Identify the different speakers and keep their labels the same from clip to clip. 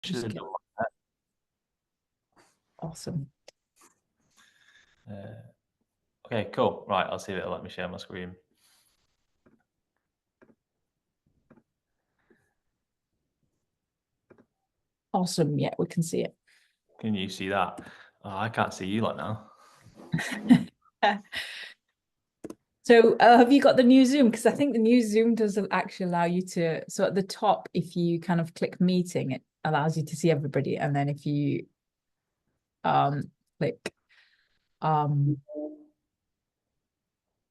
Speaker 1: Should have done that.
Speaker 2: Awesome.
Speaker 1: Okay, cool. Right, I'll see if it'll let me share my screen.
Speaker 2: Awesome. Yeah, we can see it.
Speaker 1: Can you see that? Oh, I can't see you like now.
Speaker 2: So have you got the new Zoom? Because I think the new Zoom doesn't actually allow you to. So at the top, if you kind of click meeting, it allows you to see everybody. And then if you click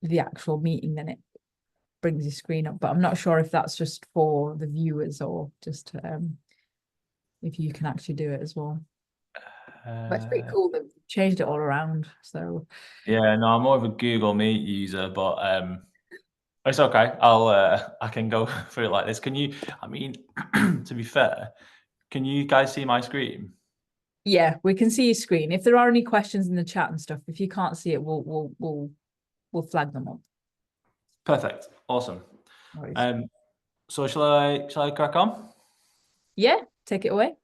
Speaker 2: the actual meeting, then it brings your screen up. But I'm not sure if that's just for the viewers or just if you can actually do it as well. But it's pretty cool. They've changed it all around. So
Speaker 1: yeah, no, I'm more of a Google Meet user, but it's okay. I can go through it like this. Can you? I mean, to be fair, can you guys see my screen?
Speaker 2: yeah, we can see your screen. If there are any questions in the chat and stuff, if you can't see it, we'll flag them up.
Speaker 1: Perfect. Awesome.
Speaker 2: Nice.
Speaker 1: So shall I crack on?
Speaker 2: Yeah, take it away.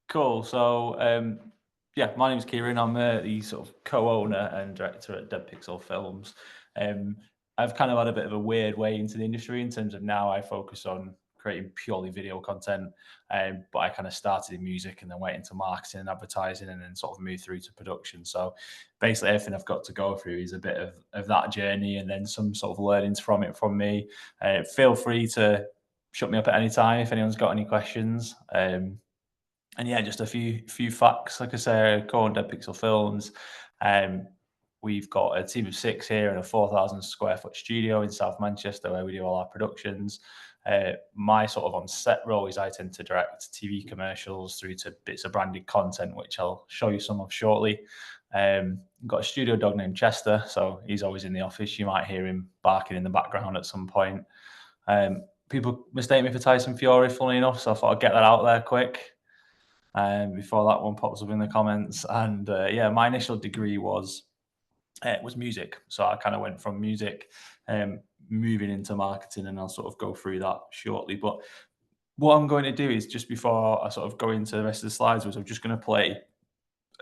Speaker 1: Cool. So yeah, my name's Kieran. I'm the sort of co-owner and director at Dead Pixel Films. I've kind of had a bit of a weird way into the industry in terms of now I focus on creating purely video content, but I kind of started in music and then went into marketing and advertising and then sort of moved through to production. So basically everything I've got to go through is a bit of that journey and then some sort of learnings from it from me. Feel free to shut me up at any time if anyone's got any questions. And yeah, just a few facts. Like I say, Cohort Dead Pixel Films. We've got a team of 6 here in a 4,000 square foot studio in South Manchester where we do all our productions. My sort of on set role is I tend to direct TV commercials through to bits of branded content, which I'll show you some of shortly. Got a studio dog named Chester, so he's always in the office. You might hear him barking in the background at some point. People mistake me for Tyson Fury, funnily enough, so I thought I'd get that out there quick. Before that one pops up in the comments. And yeah, my initial degree was music. So I kind of went from music, moving into marketing, and I'll sort of go through that shortly. But what I'm going to do is just before I sort of go into the rest of the slides, I'm just going to play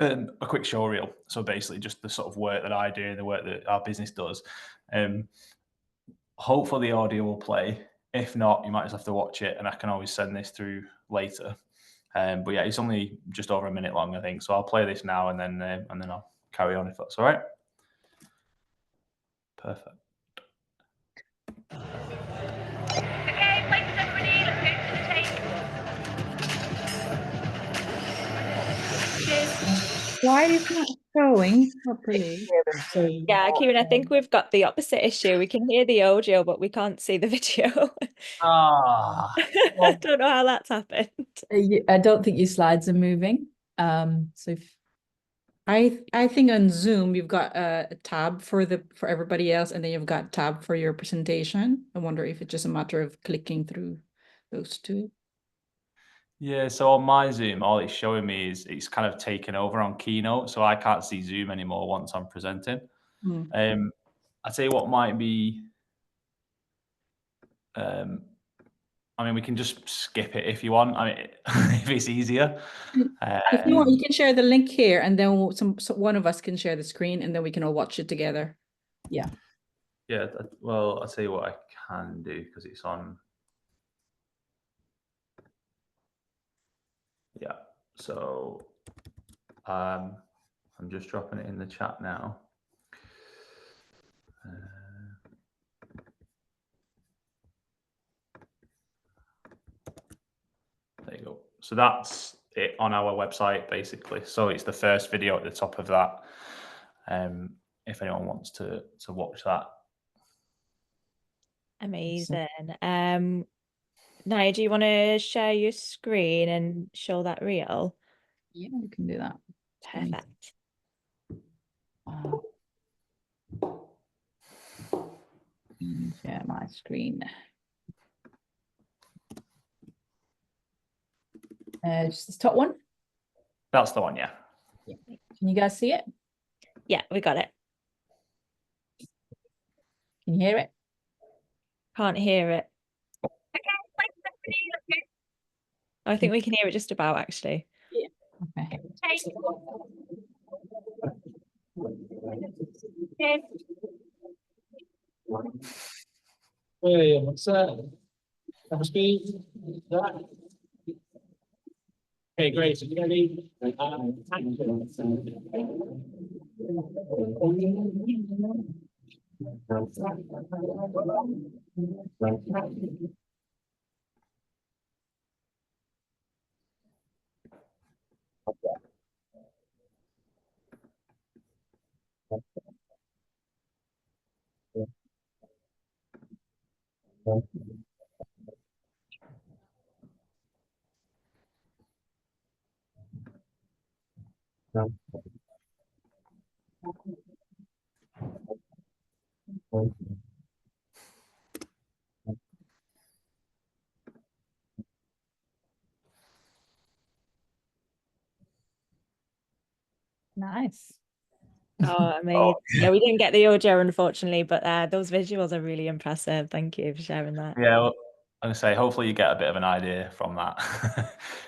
Speaker 1: a quick show reel. So basically just the sort of work that I do and the work that our business does. Hopefully the audio will play. If not, you might just have to watch it and I can always send this through later. But yeah, it's only just over a minute long, I think. So I'll play this now and then I'll carry on if that's all right. Perfect.
Speaker 3: Okay, places everybody, let's go to the table.
Speaker 4: Why is it not showing properly?
Speaker 5: Yeah, Kieran, I think we've got the opposite issue. We can hear the audio, but we can't see the video. I don't know how that's happened.
Speaker 2: I don't think your slides are moving. So if
Speaker 4: I think on Zoom you've got a tab for everybody else, and then you've got tab for your presentation. I wonder if it's just a matter of clicking through those two.
Speaker 1: Yeah, so on my Zoom, all it's showing me is it's kind of taken over on Keynote, so I can't see Zoom anymore once I'm presenting. I'll tell you what might be. I mean, we can just skip it if you want. I mean, if it's easier.
Speaker 4: If you want, you can share the link here, and then one of us can share the screen, and then we can all watch it together.
Speaker 2: Yeah.
Speaker 1: Yeah. Well, I'll tell you what I can do because it's on. Yeah. So I'm just dropping it in the chat now. There you go. So that's it on our website, basically. So it's the first video at the top of that. If anyone wants to watch that.
Speaker 5: Amazing. Naya, do you want to share your screen and show that reel?
Speaker 2: Yeah, we can do that.
Speaker 5: Perfect.
Speaker 2: Share my screen. Just this top one?
Speaker 1: That's the one, yeah.
Speaker 2: Can you guys see it?
Speaker 5: Yeah, we got it.
Speaker 2: Can you hear it?
Speaker 5: Can't hear it.
Speaker 3: Okay, places everybody, let's go.
Speaker 5: I think we can hear it just about actually.
Speaker 2: Okay.
Speaker 6: Hey, what's that? Speed? Okay, great. So you ready?
Speaker 2: Nice.
Speaker 5: Oh, amazing. Yeah, we didn't get the audio unfortunately, but those visuals are really impressive. Thank you for sharing that.
Speaker 1: Yeah, well, I'm gonna say hopefully you get a bit of an idea from that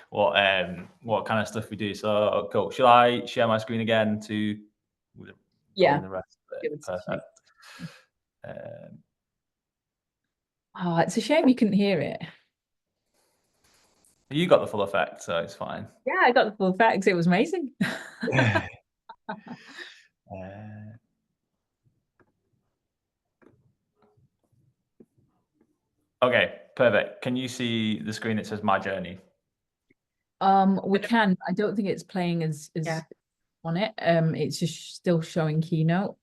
Speaker 1: what kind of stuff we do. So cool. Shall I share my screen again to go
Speaker 2: Yeah.
Speaker 1: in the rest of
Speaker 2: Give
Speaker 1: it?
Speaker 2: us a shake.
Speaker 1: Perfect.
Speaker 2: Oh, it's a shame you couldn't hear it.
Speaker 1: You got the full effect, so it's fine.
Speaker 2: Yeah, I got the full facts. It was amazing.
Speaker 1: Okay, perfect. Can you see the screen that says my journey?
Speaker 2: We can. I don't think it's playing as
Speaker 4: Yeah.
Speaker 2: on it. It's just still showing Keynote.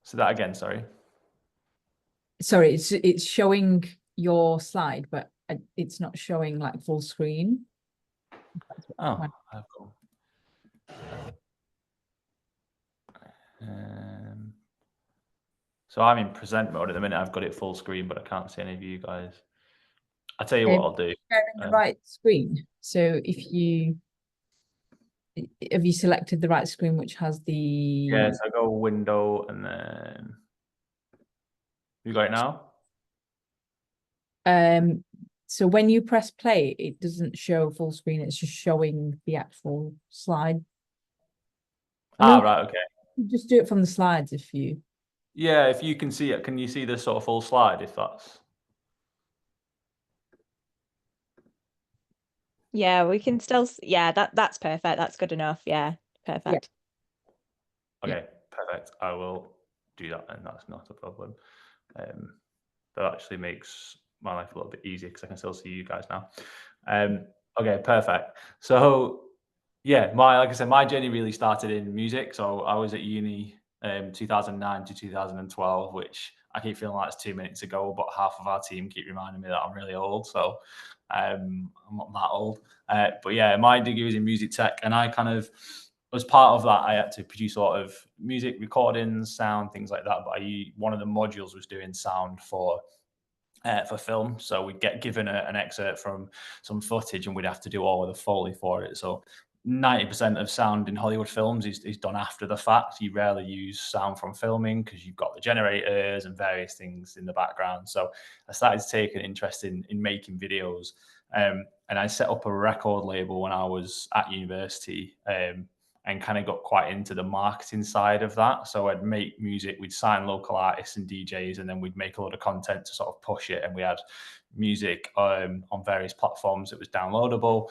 Speaker 1: So that again, sorry.
Speaker 2: Sorry, it's showing your slide, but it's not showing like full screen.
Speaker 1: Oh, cool. So I'm in present mode at the minute. I've got it full screen, but I can't see any of you guys. I'll tell you what I'll do.
Speaker 2: Sharing the right screen. So have you selected the right screen, which has the
Speaker 1: Yeah, so I go window and then you got it now?
Speaker 2: So when you press play, it doesn't show full screen, it's just showing the actual slide.
Speaker 1: Right, okay.
Speaker 2: Just do it from the slides if you.
Speaker 1: Yeah, if you can see it, can you see the sort of full slide if that's?
Speaker 5: Yeah, we can still. Yeah, that's perfect. That's good enough. Yeah, perfect.
Speaker 1: Okay, perfect. I will do that then. That's not a problem. That actually makes my life a little bit easier because I can still see you guys now. Okay, perfect. So yeah, like I said, my journey really started in music. So I was at uni 2009 to 2012, which I keep feeling like it's 2 minutes ago, but half of our team keep reminding me that I'm really old. So I'm not that old. But yeah, my degree was in music tech, and I kind of, as part of that, I had to produce a lot of music recordings, sound, things like that. But one of the modules was doing sound for film. So we'd get given an excerpt from some footage and we'd have to do all of the Foley for it. So 90% of sound in Hollywood films is done after the fact. You rarely use sound from filming because you've got the generators and various things in the background. So I started to take an interest in making videos. And I set up a record label when I was at university. And kind of got quite into the marketing side of that. So I'd make music, we'd sign local artists and DJs, and then we'd make a lot of content to sort of push it. And we had music on various platforms that was downloadable.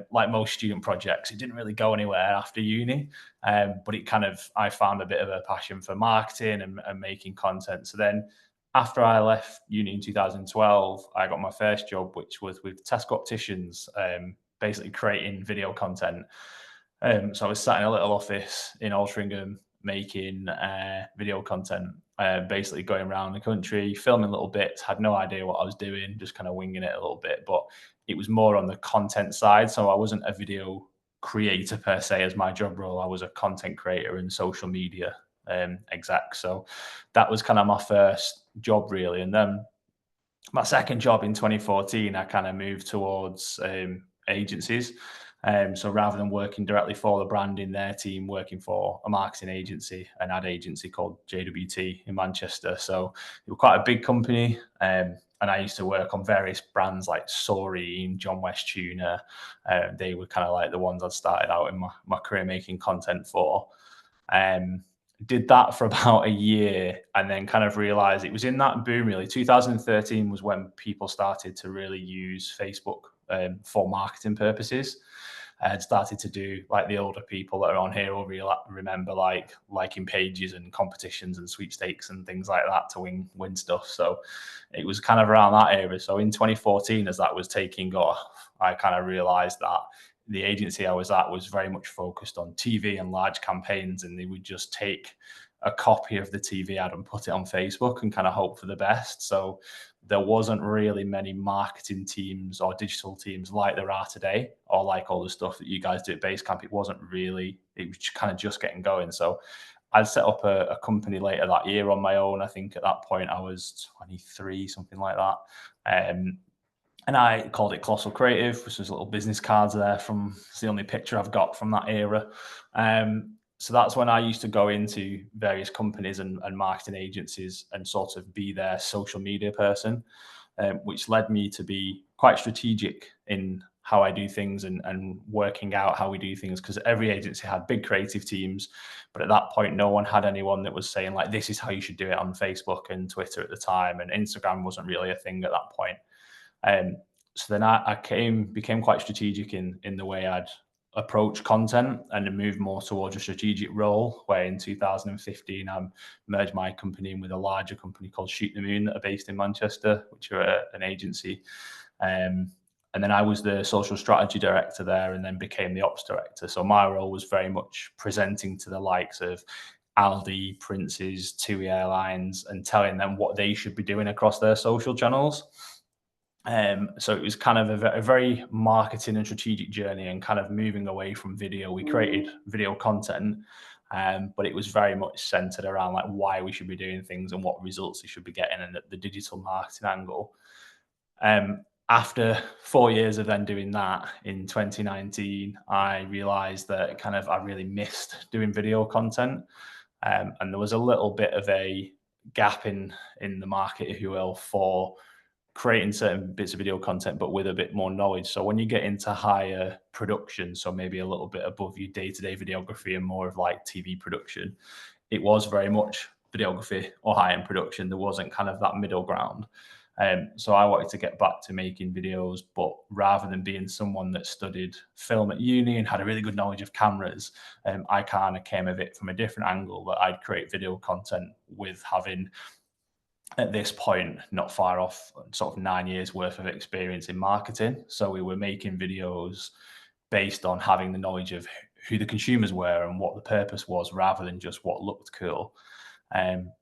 Speaker 1: Like most student projects, it didn't really go anywhere after uni, but it kind of, I found a bit of a passion for marketing and making content. So then after I left uni in 2012, I got my first job, which was with Tesco Opticians, basically creating video content. So I was sat in a little office in Altrincham making video content, basically going around the country, filming little bits, had no idea what I was doing, just kind of winging it a little bit. But it was more on the content side. So I wasn't a video creator per se as my job role. I was a content creator and social media exec. So that was kind of my first job really. And then my second job in 2014, I kind of moved towards agencies. So rather than working directly for the brand in their team, working for a marketing agency, an ad agency called JWT in Manchester. So they were quite a big company. I and I used to work on various brands like Saurine, John West Tuna. They were kind of like the ones I'd started out in my career making content for. Did that for about a year, and then kind of realized it was in that boom really. 2013 was when people started to really use Facebook for marketing purposes. And started to do, like the older people that are on here will remember, like liking pages and competitions and sweepstakes and things like that to win stuff. So it was kind of around that era. So in 2014, as that was taking off, I kind of realized that the agency I was at was very much focused on TV and large campaigns, and they would just take a copy of the TV ad and put it on Facebook and kind of hope for the best. So there wasn't really many marketing teams or digital teams like there are today, or like all the stuff that you guys do at Basecamp. It was kind of just getting going. So I set up a company later that year on my own. I think at that point I was 23, something like that. And I called it Colossal Creative, which was little business cards there it's the only picture I've got from that era. So that's when I used to go into various companies and marketing agencies and sort of be their social media person, which led me to be quite strategic in how I do things and working out how we do things, because every agency had big creative teams. But at that point, no one had anyone that was saying, like, this is how you should do it on Facebook and Twitter at the time. And Instagram wasn't really a thing at that point. So then I became quite strategic in the way I'd approach content and move more towards a strategic role, where in 2015 I merged my company in with a larger company called Shoot the Moon that are based in Manchester, which are an agency. And then I was the social strategy director there, and then became the ops director. So my role was very much presenting to the likes of Aldi, Prince's, TUI Airlines, and telling them what they should be doing across their social channels. So it was kind of a very marketing and strategic journey, and kind of moving away from video. We created video content, but it was very much centered around like why we should be doing things and what results we should be getting, and the digital marketing angle. After 4 years of then doing that, in 2019, I realized that I really missed doing video content. And there was a little bit of a gap in the market, if you will, for creating certain bits of video content, but with a bit more knowledge. So when you get into higher production, so maybe a little bit above your day-to-day videography and more of like TV production, it was very much videography or high-end production. There wasn't kind of that middle ground. So I wanted to get back to making videos, but rather than being someone that studied film at uni and had a really good knowledge of cameras, I kind of came of it from a different angle, that I'd create video content with having, at this point, not far off, sort of 9 years worth of experience in marketing. So we were making videos based on having the knowledge of who the consumers were and what the purpose was, rather than just what looked cool.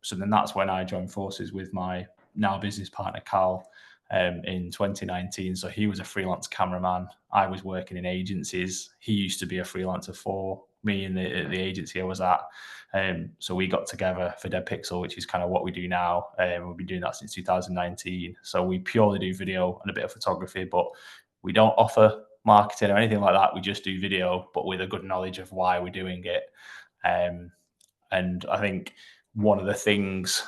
Speaker 1: So then that's when I joined forces with my now business partner, Carl, in 2019. So he was a freelance cameraman. I was working in agencies. He used to be a freelancer for me in the agency I was at. So we got together for Dead Pixel, which is kind of what we do now. We've been doing that since 2019. So we purely do video and a bit of photography, but we don't offer marketing or anything like that. We just do video, but with a good knowledge of why we're doing it. And I think one of the things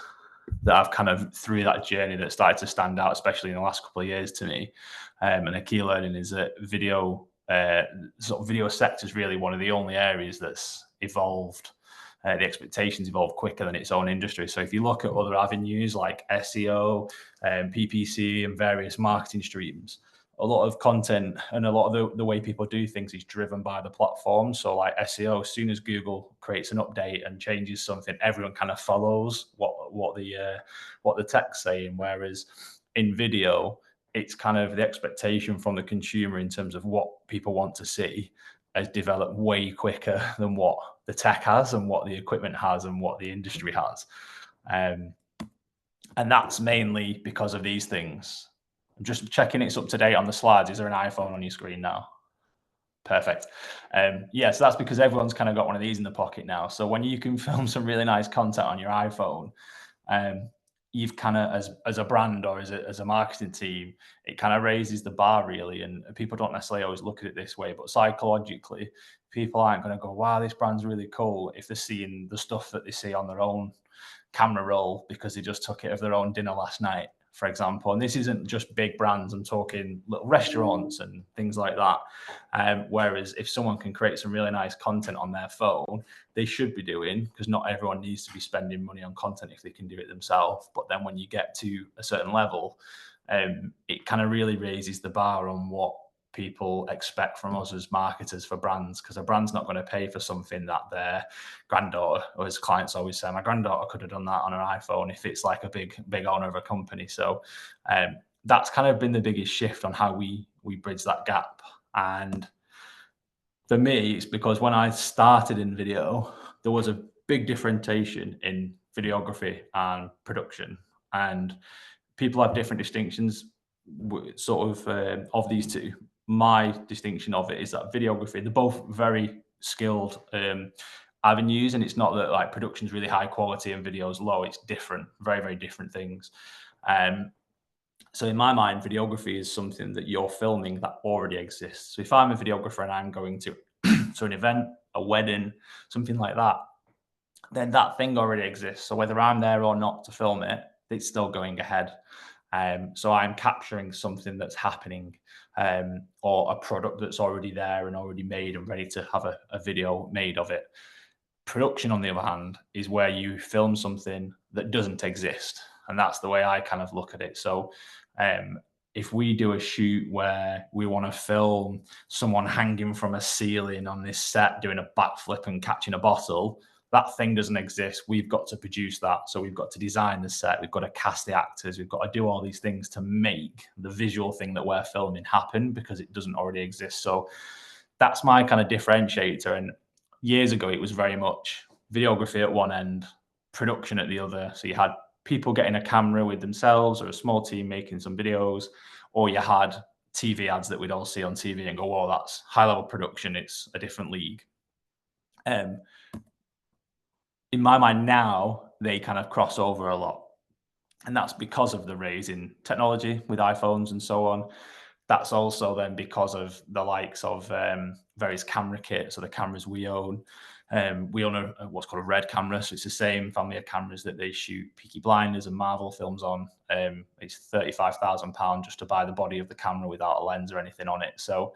Speaker 1: that I've kind of, through that journey, that started to stand out, especially in the last couple of years to me, and a key learning, is that video sector is really one of the only areas that's evolved. The expectations evolve quicker than its own industry. So if you look at other avenues like SEO, PPC, and various marketing streams, a lot of content and a lot of the way people do things is driven by the platform. So like SEO, as soon as Google creates an update and changes something, everyone kind of follows what the tech's saying. Whereas in video, it's kind of the expectation from the consumer in terms of what people want to see has developed way quicker than what the tech has and what the equipment has and what the industry has. And that's mainly because of these things. I'm just checking it's up to date on the slides. Is there an iPhone on your screen now? Perfect. Yeah, so that's because everyone's kind of got one of these in the pocket now. So when you can film some really nice content on your iPhone, you've kind of, as a brand or as a marketing team, it kind of raises the bar really. And people don't necessarily always look at it this way, but psychologically, people aren't going to go, wow, this brand's really cool, if they're seeing the stuff that they see on their own camera roll because they just took it of their own dinner last night. for example. And this isn't just big brands, I'm talking little restaurants and things like that. Whereas if someone can create some really nice content on their phone, they should be doing, because not everyone needs to be spending money on content if they can do it themselves. But then when you get to a certain level, it kind of really raises the bar on what people expect from us as marketers for brands, because a brand's not going to pay for something that their granddaughter, or as clients always say, my granddaughter could have done that on an iPhone, if it's like a big owner of a company. So that's kind of been the biggest shift on how we bridge that gap. And for me, it's because when I started in video, there was a big differentiation in videography and production, and people have different distinctions sort of these two. My distinction of it is that videography, they're both very skilled avenues, and it's not that like production's really high quality and video's low. It's different, very, very different things. So in my mind, videography is something that you're filming that already exists. So if I'm a videographer and I'm going to an event, a wedding, something like that, then that thing already exists. So whether I'm there or not to film it, it's still going ahead. So I'm capturing something that's happening, or a product that's already there and already made and ready to have a video made of it. Production, on the other hand, is where you film something that doesn't exist. And that's the way I kind of look at it. So if we do a shoot where we want to film someone hanging from a ceiling on this set doing a backflip and catching a bottle, that thing doesn't exist. We've got to produce that. So we've got to design the set. We've got to cast the actors. We've got to do all these things to make the visual thing that we're filming happen, because it doesn't already exist. So that's my kind of differentiator. And years ago, it was very much videography at one end, production at the other. So you had people getting a camera with themselves, or a small team making some videos, or you had TV ads that we'd all see on TV and go, "Whoa, that's high level production. It's a different league." In my mind now, they kind of cross over a lot. And that's because of the rise in technology with iPhones and so on. That's also then because of the likes of various camera kits, so the cameras we own. We own what's called a Red camera. So it's the same family of cameras that they shoot Peaky Blinders and Marvel films on. It's £35,000 just to buy the body of the camera without a lens or anything on it. So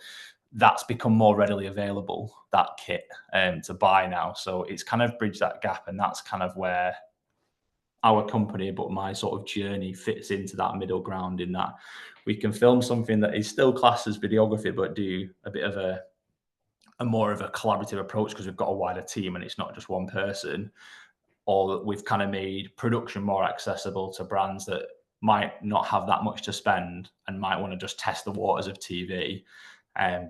Speaker 1: that's become more readily available, that kit, to buy now. So it's kind of bridged that gap, and that's kind of where our company, but my sort of journey, fits into that middle ground, in that we can film something that is still classed as videography, but do a bit of a more of a collaborative approach, because we've got a wider team and it's not just one person. Or we've kind of made production more accessible to brands that might not have that much to spend and might want to just test the waters of TV.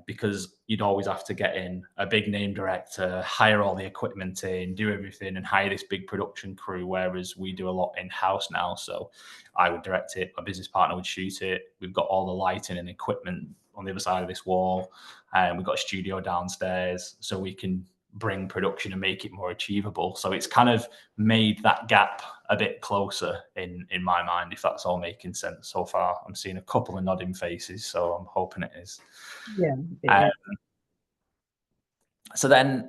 Speaker 1: Because you'd always have to get in a big name director, hire all the equipment in, do everything, and hire this big production crew, whereas we do a lot in-house now. So I would direct it, my business partner would shoot it. We've got all the lighting and equipment on the other side of this wall, and we've got a studio downstairs, so we can bring production and make it more achievable. So it's kind of made that gap a bit closer in my mind, if that's all making sense so far. I'm seeing a couple of nodding faces, so I'm hoping it is.
Speaker 2: Yeah.
Speaker 1: So then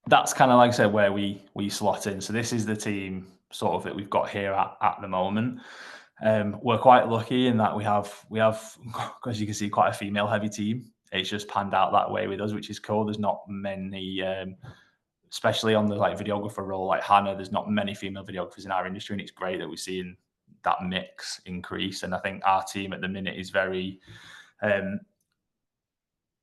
Speaker 1: that's kind of, like I said, where we slot in. So this is the team sort of that we've got here at the moment. We're quite lucky in that we have, as you can see, quite a female heavy team. It's just panned out that way with us, which is cool. There's not many, especially on the like videographer role, like Hannah, there's not many female videographers in our industry, and it's great that we're seeing that mix increase. And I think our team at the minute is very,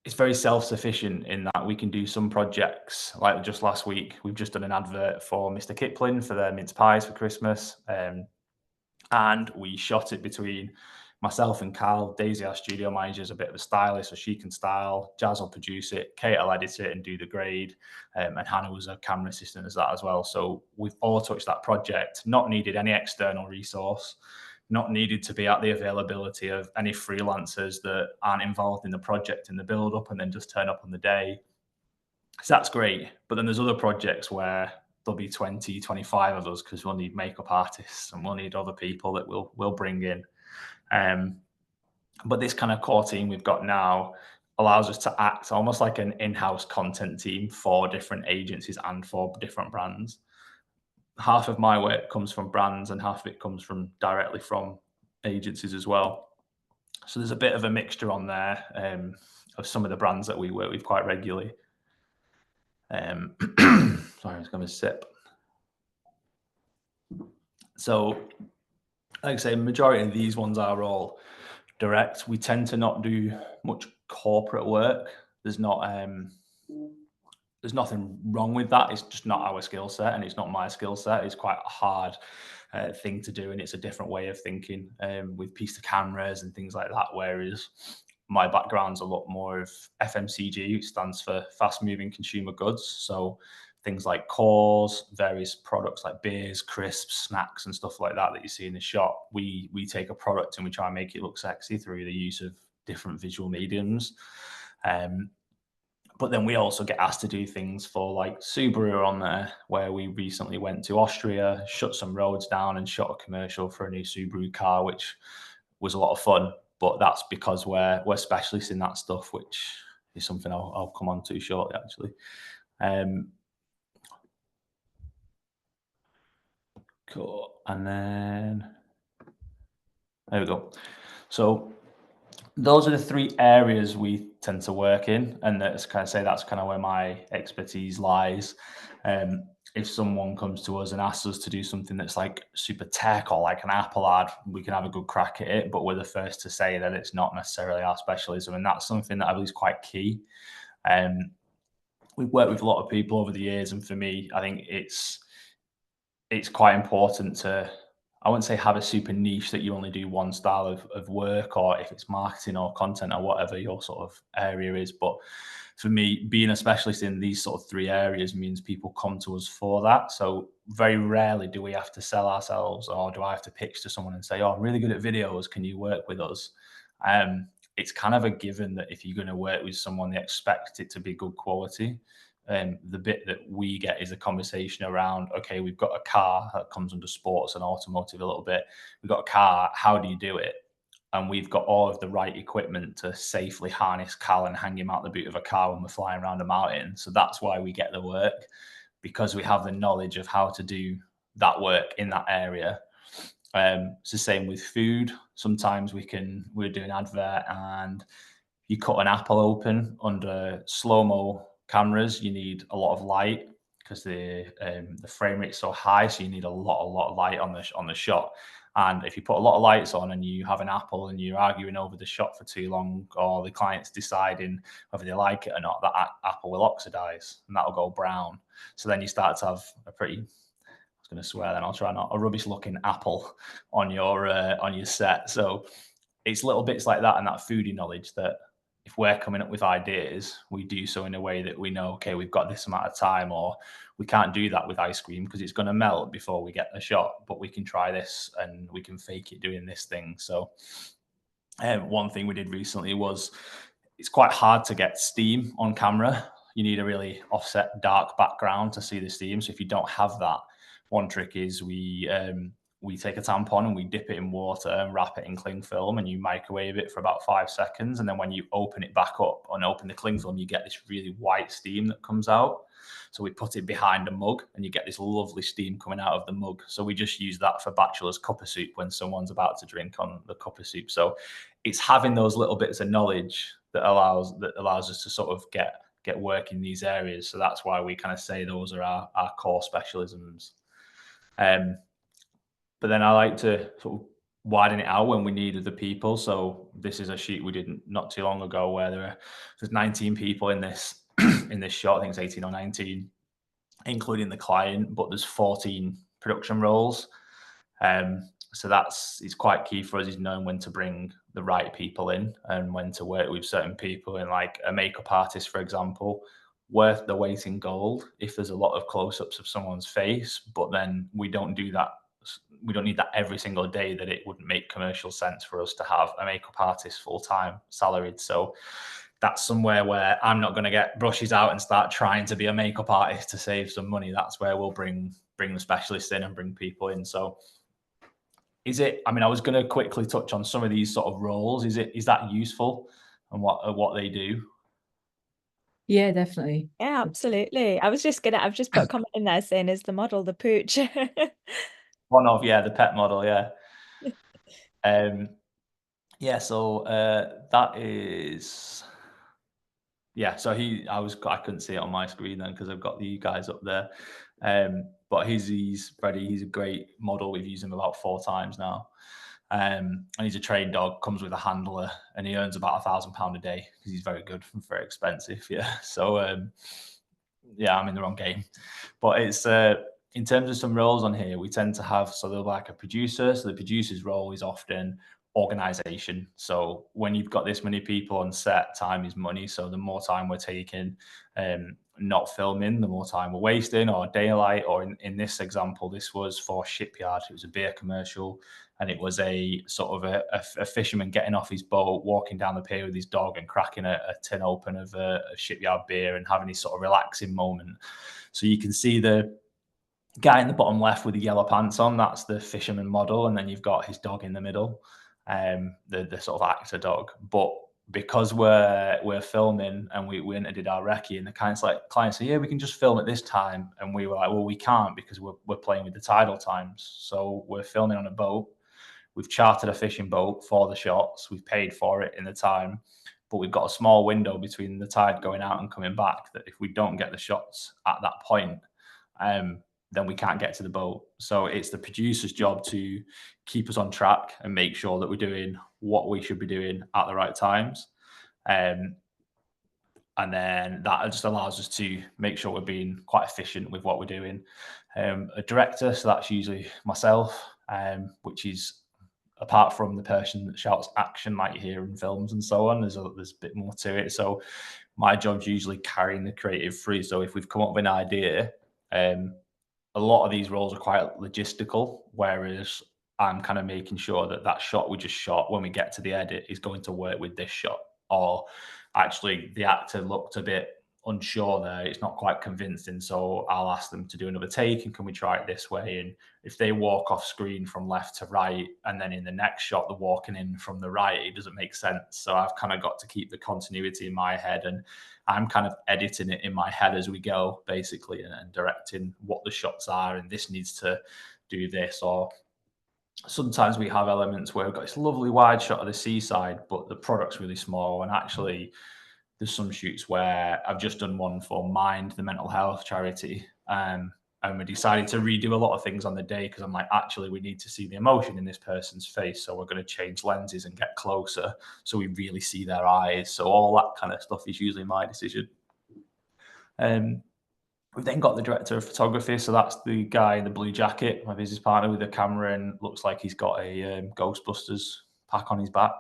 Speaker 1: it's very self-sufficient in that we can do some projects. Like just last week, we've just done an advert for Mr. Kipling for their mince pies for Christmas. And we shot it between myself and Carl. Daisy, our studio manager, is a bit of a stylist, so she can style. Jazz will produce it. Kate will edit it and do the grade. And Hannah was a camera assistant as that as well. So we've all touched that project, not needed any external resource, not needed to be at the availability of any freelancers that aren't involved in the project in the build up and then just turn up on the day. So that's great. But then there's other projects where there'll be 20, 25 of us, because we'll need makeup artists and we'll need other people that we'll bring in. But this kind of core team we've got now allows us to act almost like an in-house content team for different agencies and for different brands. half of my work comes from brands and half of it comes from directly from agencies as well. So there's a bit of a mixture on there of some of the brands that we work with quite regularly. Sorry, I was going to sip. So, like I say, majority of these ones are all direct. We tend to not do much corporate work. There's nothing wrong with that. It's just not our skill set, and it's not my skill set. It's quite a hard thing to do, and it's a different way of thinking with piece to cameras and things like that. Whereas my background's a lot more of FMCG, which stands for fast moving consumer goods. So things like cores, various products like beers, crisps, snacks, and stuff like that you see in the shop. We take a product and we try and make it look sexy through the use of different visual mediums. But then we also get asked to do things for like Subaru on there, where we recently went to Austria, shut some roads down and shot a commercial for a new Subaru car, which was a lot of fun. But that's because we're specialists in that stuff, which is something I'll come on to shortly, actually. Cool. And then there we go. So those are the 3 areas we tend to work in, and that's kind of where my expertise lies. If someone comes to us and asks us to do something that's like super tech or like an Apple ad, we can have a good crack at it, but we're the first to say that it's not necessarily our specialism, and that's something that I believe is quite key. We've worked with a lot of people over the years, and for me, I think it's quite important to, I wouldn't say have a super niche that you only do one style of work, or if it's marketing or content or whatever your sort of area is. But for me, being a specialist in these sort of 3 areas means people come to us for that. So very rarely do we have to sell ourselves, or do I have to pitch to someone and say, oh, I'm really good at videos, can you work with us? It's kind of a given that if you're going to work with someone, they expect it to be good quality. The bit that we get is a conversation around, okay, we've got a car that comes under sports and automotive a little bit. We've got a car, how do you do it? And we've got all of the right equipment to safely harness Cal and hang him out the boot of a car when we're flying around a mountain. So that's why we get the work, because we have the knowledge of how to do that work in that area. It's the same with food. Sometimes we're doing an advert and you cut an apple open under slow-mo cameras, you need a lot of light because the frame rate's so high, so you need a lot of light on the shot. And if you put a lot of lights on and you have an apple and you're arguing over the shot for too long, or the client's deciding whether they like it or not, that apple will oxidize and that'll go brown. So then you start to have a pretty, I was going to swear then, I'll try not, a rubbish looking apple on your set. So it's little bits like that and that foodie knowledge that if we're coming up with ideas, we do so in a way that we know, okay, we've got this amount of time, or we can't do that with ice cream because it's going to melt before we get the shot, but we can try this and we can fake it doing this thing. So one thing we did recently was, it's quite hard to get steam on camera. You need a really offset dark background to see the steam. So if you don't have that, one trick is we take a tampon and we dip it in water and wrap it in cling film, and you microwave it for about 5 seconds. And then when you open it back up and open the cling film, you get this really white steam that comes out. So we put it behind a mug and you get this lovely steam coming out of the mug. So we just use that for bachelor's cup of soup when someone's about to drink on the cup of soup. So it's having those little bits of knowledge that allows us to sort of get work in these areas. So that's why we kind of say those are our core specialisms. But then I like to sort of widen it out when we need other people. So this is a shoot we did not too long ago where there's 19 people in this in this shot. I think it's 18 or 19, including the client, but there's 14 production roles. So it's quite key for us, is knowing when to bring the right people in and when to work with certain people. And like a makeup artist, for example, worth the weight in gold if there's a lot of close-ups of someone's face, but then we don't do that. We don't need that every single day, that it wouldn't make commercial sense for us to have a makeup artist full-time salaried. So that's somewhere where I'm not going to get brushes out and start trying to be a makeup artist to save some money. That's where we'll bring the specialists in and bring people in. So I was going to quickly touch on some of these sort of roles. Is that useful and what they do?
Speaker 2: Yeah, definitely.
Speaker 5: Yeah, absolutely. I've just put a comment in there saying, is the model the pooch?
Speaker 1: One of, yeah, the pet model, yeah. Yeah, so that is, yeah, so I couldn't see it on my screen then because I've got the guys up there. But he's Freddie, he's a great model. We've used him about 4 times now. And he's a trained dog, comes with a handler, and he earns about £1,000 a day because he's very good and very expensive. Yeah. So yeah, I'm in the wrong game. But it's in terms of some roles on here, we tend to have, so there'll be like a producer. So the producer's role is often organization. So when you've got this many people on set, time is money. So the more time we're taking not filming, the more time we're wasting, or daylight, or in this example, this was for Shipyard. It was a beer commercial, and it was a sort of a fisherman getting off his boat, walking down the pier with his dog and cracking a tin open of a Shipyard beer and having his sort of relaxing moment. So you can see the guy in the bottom left with the yellow pants on, that's the fisherman model, and then you've got his dog in the middle, the sort of actor dog. But because we're filming and we went and did our recce, and the clients say, yeah, we can just film at this time, and we were like, well, we can't because we're playing with the tidal times. So we're filming on a boat. We've chartered a fishing boat for the shots. We've paid for it in the time, but we've got a small window between the tide going out and coming back that if we don't get the shots at that point, then we can't get to the boat. So it's the producer's job to keep us on track and make sure that we're doing what we should be doing at the right times. And then that just allows us to make sure we're being quite efficient with what we're doing. A director, so that's usually myself, which is apart from the person that shouts action like you hear in films and so on, there's a bit more to it. So my job's usually carrying the creative through. So if we've come up with an idea, a lot of these roles are quite logistical, whereas I'm kind of making sure that that shot we just shot when we get to the edit is going to work with this shot. Or actually the actor looked a bit unsure there, it's not quite convincing, so I'll ask them to do another take and can we try it this way. And if they walk off screen from left to right and then in the next shot they're walking in from the right, it doesn't make sense. So I've kind of got to keep the continuity in my head, and I'm kind of editing it in my head as we go, basically, and directing what the shots are, and this needs to do this. Or sometimes we have elements where we've got this lovely wide shot of the seaside, but the product's really small, and actually there's some shoots where I've just done one for Mind, the mental health charity, and we decided to redo a lot of things on the day because I'm like, actually, we need to see the emotion in this person's face, so we're going to change lenses and get closer so we really see their eyes. So all that kind of stuff is usually my decision. We've then got the director of photography, so that's the guy in the blue jacket, my business partner, with a camera, and looks like he's got a Ghostbusters pack on his back.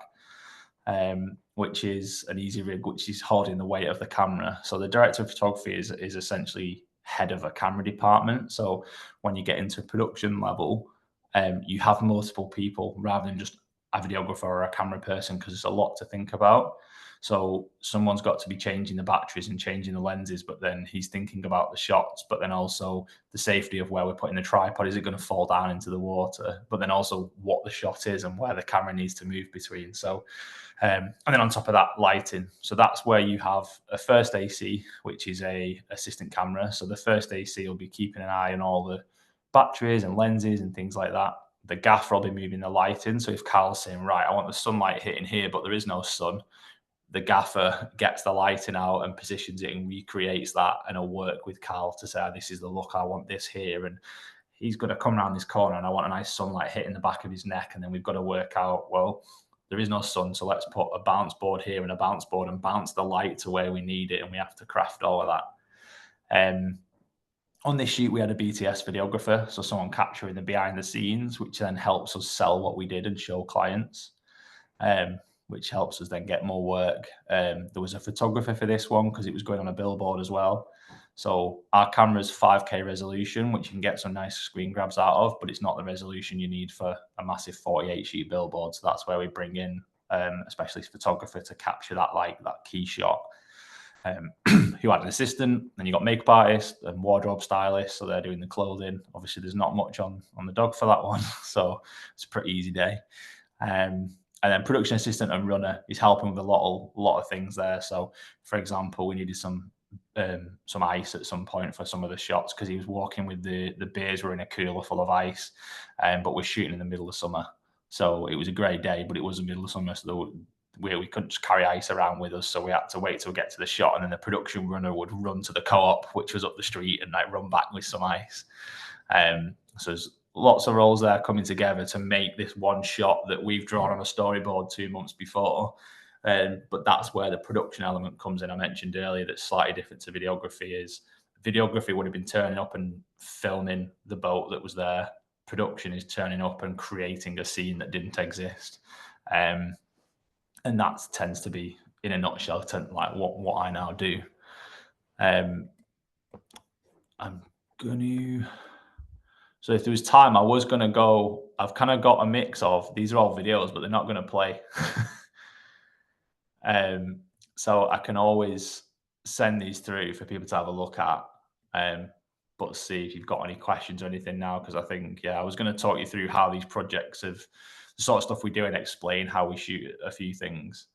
Speaker 1: Which is an easy rig, which is holding the weight of the camera. So the director of photography is essentially head of a camera department. So when you get into production level, you have multiple people rather than just a videographer or a camera person, because it's a lot to think about. So someone's got to be changing the batteries and changing the lenses, but then he's thinking about the shots, but then also the safety of where we're putting the tripod. Is it going to fall down into the water? But then also what the shot is and where the camera needs to move between. So and then on top of that, lighting. So that's where you have a first AC, which is a assistant camera. So the first AC will be keeping an eye on all the batteries and lenses and things like that. The gaffer will be moving the lighting. So if Carl's saying, right, I want the sunlight hitting here, but there is no sun, the gaffer gets the lighting out and positions it and recreates that, and he'll work with Carl to say, this is the look, I want this here. And he's going to come around this corner and I want a nice sunlight hitting the back of his neck. And then we've got to work out, well, there is no sun, so let's put a bounce board here and a bounce board and bounce the light to where we need it, and we have to craft all of that. On this shoot, we had a BTS videographer, so someone capturing the behind the scenes, which then helps us sell what we did and show clients, which helps us then get more work. There was a photographer for this one because it was going on a billboard as well. So our camera's 5K resolution, which you can get some nice screen grabs out of, but it's not the resolution you need for a massive 48 sheet billboard. So that's where we bring in a specialist photographer to capture that, like that key shot. Who had an assistant, then you got makeup artist and wardrobe stylist, so they're doing the clothing. Obviously, there's not much on the dog for that one, so it's a pretty easy day. And then production assistant and runner is helping with a lot of things there. So, for example, we needed some some ice at some point for some of the shots because he was walking with the beers were in a cooler full of ice, but we're shooting in the middle of summer, so it was a great day, but it was the middle of summer, so we couldn't just carry ice around with us, so we had to wait till we get to the shot, and then the production runner would run to the Co-op, which was up the street, and like run back with some ice. So there's lots of roles there coming together to make this one shot that we've drawn on a storyboard 2 months before. But that's where the production element comes in. I mentioned earlier that's slightly different to videography. Is videography would have been turning up and filming the boat that was there. Production is turning up and creating a scene that didn't exist. And that tends to be, in a nutshell, like what I now do. I'm going to... So if there was time, I was going to go... I've kind of got a mix of... These are all videos, but they're not going to play. So I can always send these through for people to have a look at, but see if you've got any questions or anything now, because I think, I was going to talk you through how these projects have, the sort of stuff we do, and explain how we shoot a few things.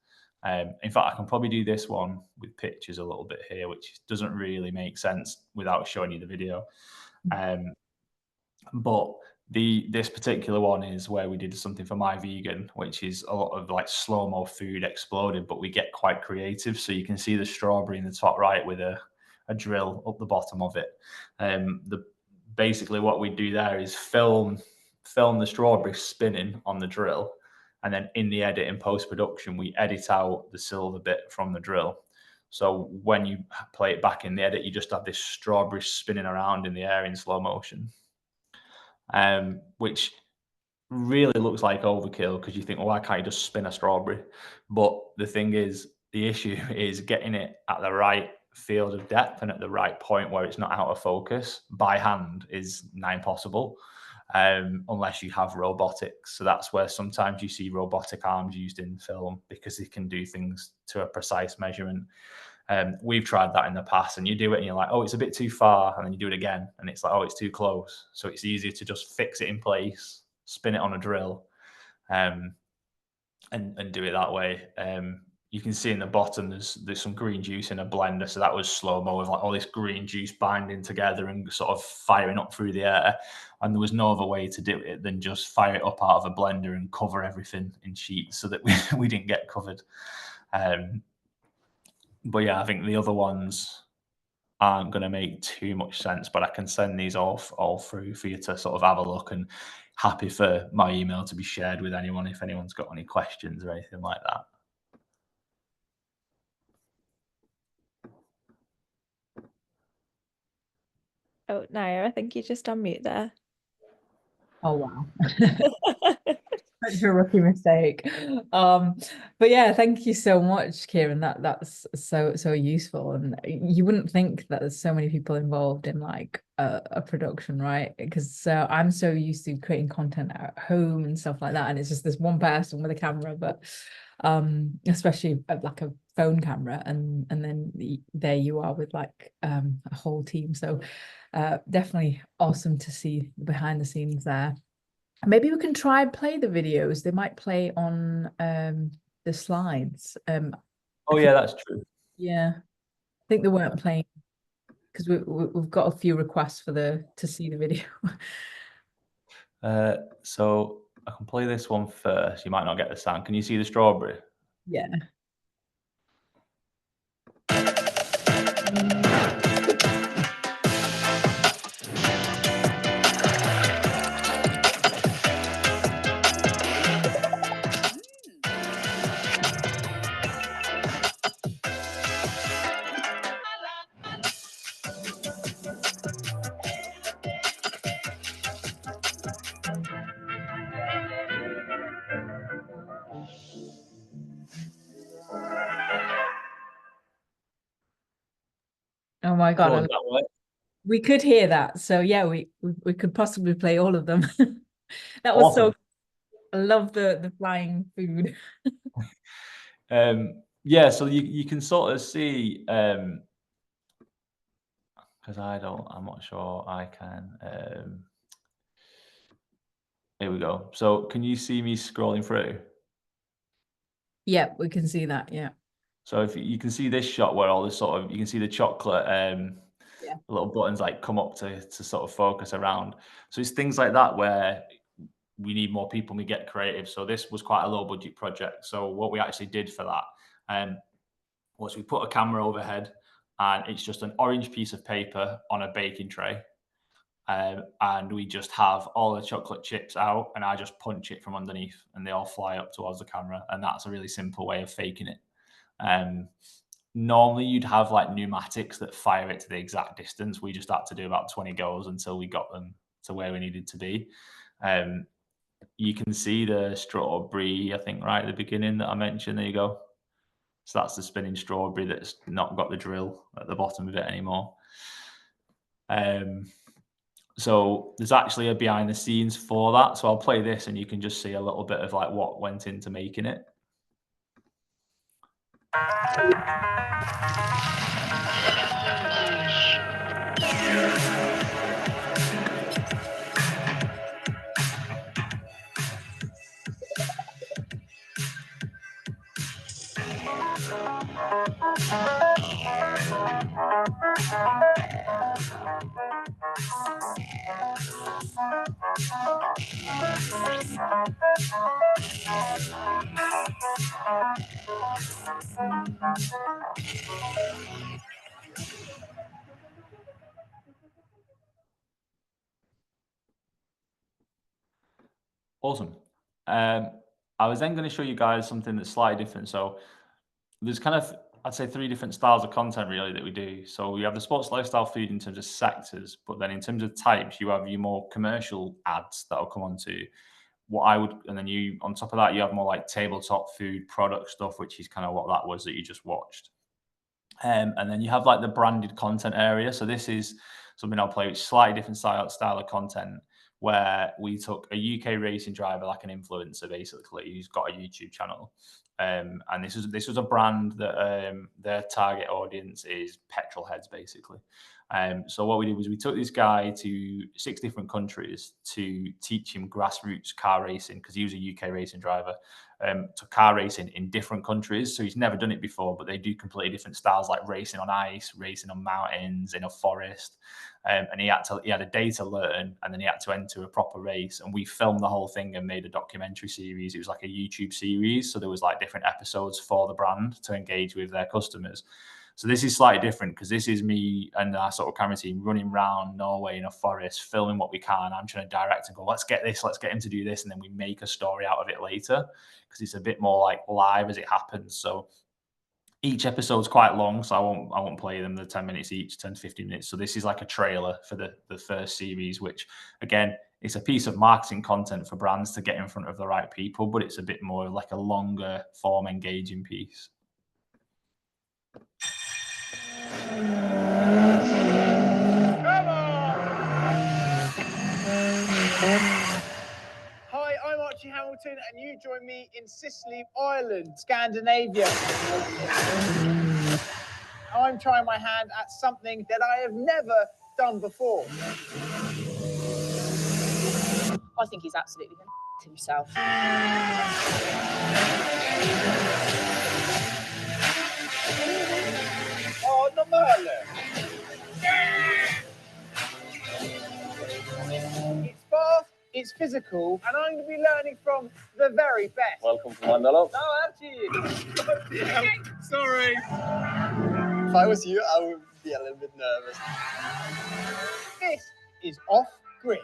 Speaker 1: In fact, I can probably do this one with pictures a little bit here, which doesn't really make sense without showing you the video. But this particular one is where we did something for My Vegan, which is a lot of like slow-mo food exploded, but we get quite creative. So you can see the strawberry in the top right with a drill up the bottom of it. Basically what we do there is film the strawberry spinning on the drill, and then in the edit in post-production we edit out the silver bit from the drill. So when you play it back in the edit, you just have this strawberry spinning around in the air in slow motion. Which really looks like overkill because you think, well, why can't you just spin a strawberry? But the thing is, the issue is getting it at the right field of depth and at the right point where it's not out of focus by hand is nigh impossible, unless you have robotics. So that's where sometimes you see robotic arms used in film because they can do things to a precise measurement. We've tried that in the past, and you do it and you're like, oh, it's a bit too far, and then you do it again and it's like, oh, it's too close. So it's easier to just fix it in place, spin it on a drill, and do it that way. You can see in the bottom there's some green juice in a blender, so that was slow-mo with like all this green juice binding together and sort of firing up through the air, and there was no other way to do it than just fire it up out of a blender and cover everything in sheets so that we didn't get covered. But yeah, I think the other ones aren't going to make too much sense, but I can send these all through for you to sort of have a look, and happy for my email to be shared with anyone if anyone's got any questions or anything like that.
Speaker 5: Oh, Naya, I think you just on mute there.
Speaker 2: Oh, wow. Such a rookie mistake. But yeah, thank you so much, Kieran. That's so useful, and you wouldn't think that there's so many people involved in like a production, right? Because I'm so used to creating content at home and stuff like that, and it's just this one person with a camera, but especially like a phone camera, and then there you are with like a whole team. So definitely awesome to see the behind the scenes there. Maybe we can try and play the videos. They might play on the slides.
Speaker 1: Oh yeah, that's true.
Speaker 2: Yeah, I think they weren't playing because we've got a few requests for to see the video.
Speaker 1: So I can play this one first. You might not get the sound. Can you see the strawberry?
Speaker 2: Yeah. Oh my God. We could hear that. So yeah, we could possibly play all of them. That was awesome. I love the flying food.
Speaker 1: Yeah, so you can sort of see, because I'm not sure I can. Here we go. So can you see me scrolling through?
Speaker 2: Yeah, we can see that. Yeah.
Speaker 1: So if you can see this shot where all this sort of, you can see the chocolate little buttons like come up to sort of focus around. So it's things like that where we need more people and we get creative. So this was quite a low budget project. So what we actually did for that was we put a camera overhead, and it's just an orange piece of paper on a baking tray. And we just have all the chocolate chips out, and I just punch it from underneath and they all fly up towards the camera. And that's a really simple way of faking it. Normally you'd have like pneumatics that fire it to the exact distance. We just had to do about 20 goes until we got them to where we needed to be. You can see the strawberry, I think, right at the beginning that I mentioned. There you go. So that's the spinning strawberry that's not got the drill at the bottom of it anymore. So there's actually a behind the scenes for that. So I'll play this and you can just see a little bit of like what went into making it. Awesome. I was then going to show you guys something that's slightly different. So there's kind of, I'd say, 3 different styles of content really that we do. So we have the sports lifestyle food in terms of sectors, but then in terms of types, you have your more commercial ads that will come onto what I would, and then you, on top of that, you have more like tabletop food product stuff, which is kind of what that was that you just watched. And then you have like the branded content area. So this is something I'll play with, slightly different style of content, where we took a UK racing driver, like an influencer basically, who's got a YouTube channel. And this was a brand that their target audience is petrol heads basically. So what we did was we took this guy to 6 different countries to teach him grassroots car racing, because he was a UK racing driver, to car racing in different countries. So he's never done it before, but they do completely different styles, like racing on ice, racing on mountains, in a forest. And he had a day to learn, and then he had to enter a proper race. And we filmed the whole thing and made a documentary series. It was like a YouTube series. So there was like different episodes for the brand to engage with their customers. So this is slightly different, because this is me and our sort of camera team running around Norway in a forest, filming what we can. I'm trying to direct and go, let's get him to do this. And then we make a story out of it later, because it's a bit more like live as it happens. So each episode's quite long, so I won't play them. They're 10 minutes each, 10 to 15 minutes. So this is like a trailer for the first series, which again, it's a piece of marketing content for brands to get in front of the right people, but it's a bit more like a longer form engaging piece.
Speaker 7: Hi, I'm Archie Hamilton, and you join me in Sicily, Ireland, Scandinavia. I'm trying my hand at something that I have never done before.
Speaker 8: I think he's absolutely to himself.
Speaker 7: Oh, not male. It's fast, it's physical, and I'm going to be learning from the very best.
Speaker 9: Welcome to Mandela.
Speaker 7: No, Archie. Sorry.
Speaker 9: If I was you, I would be a little bit nervous.
Speaker 7: This is Off Grid.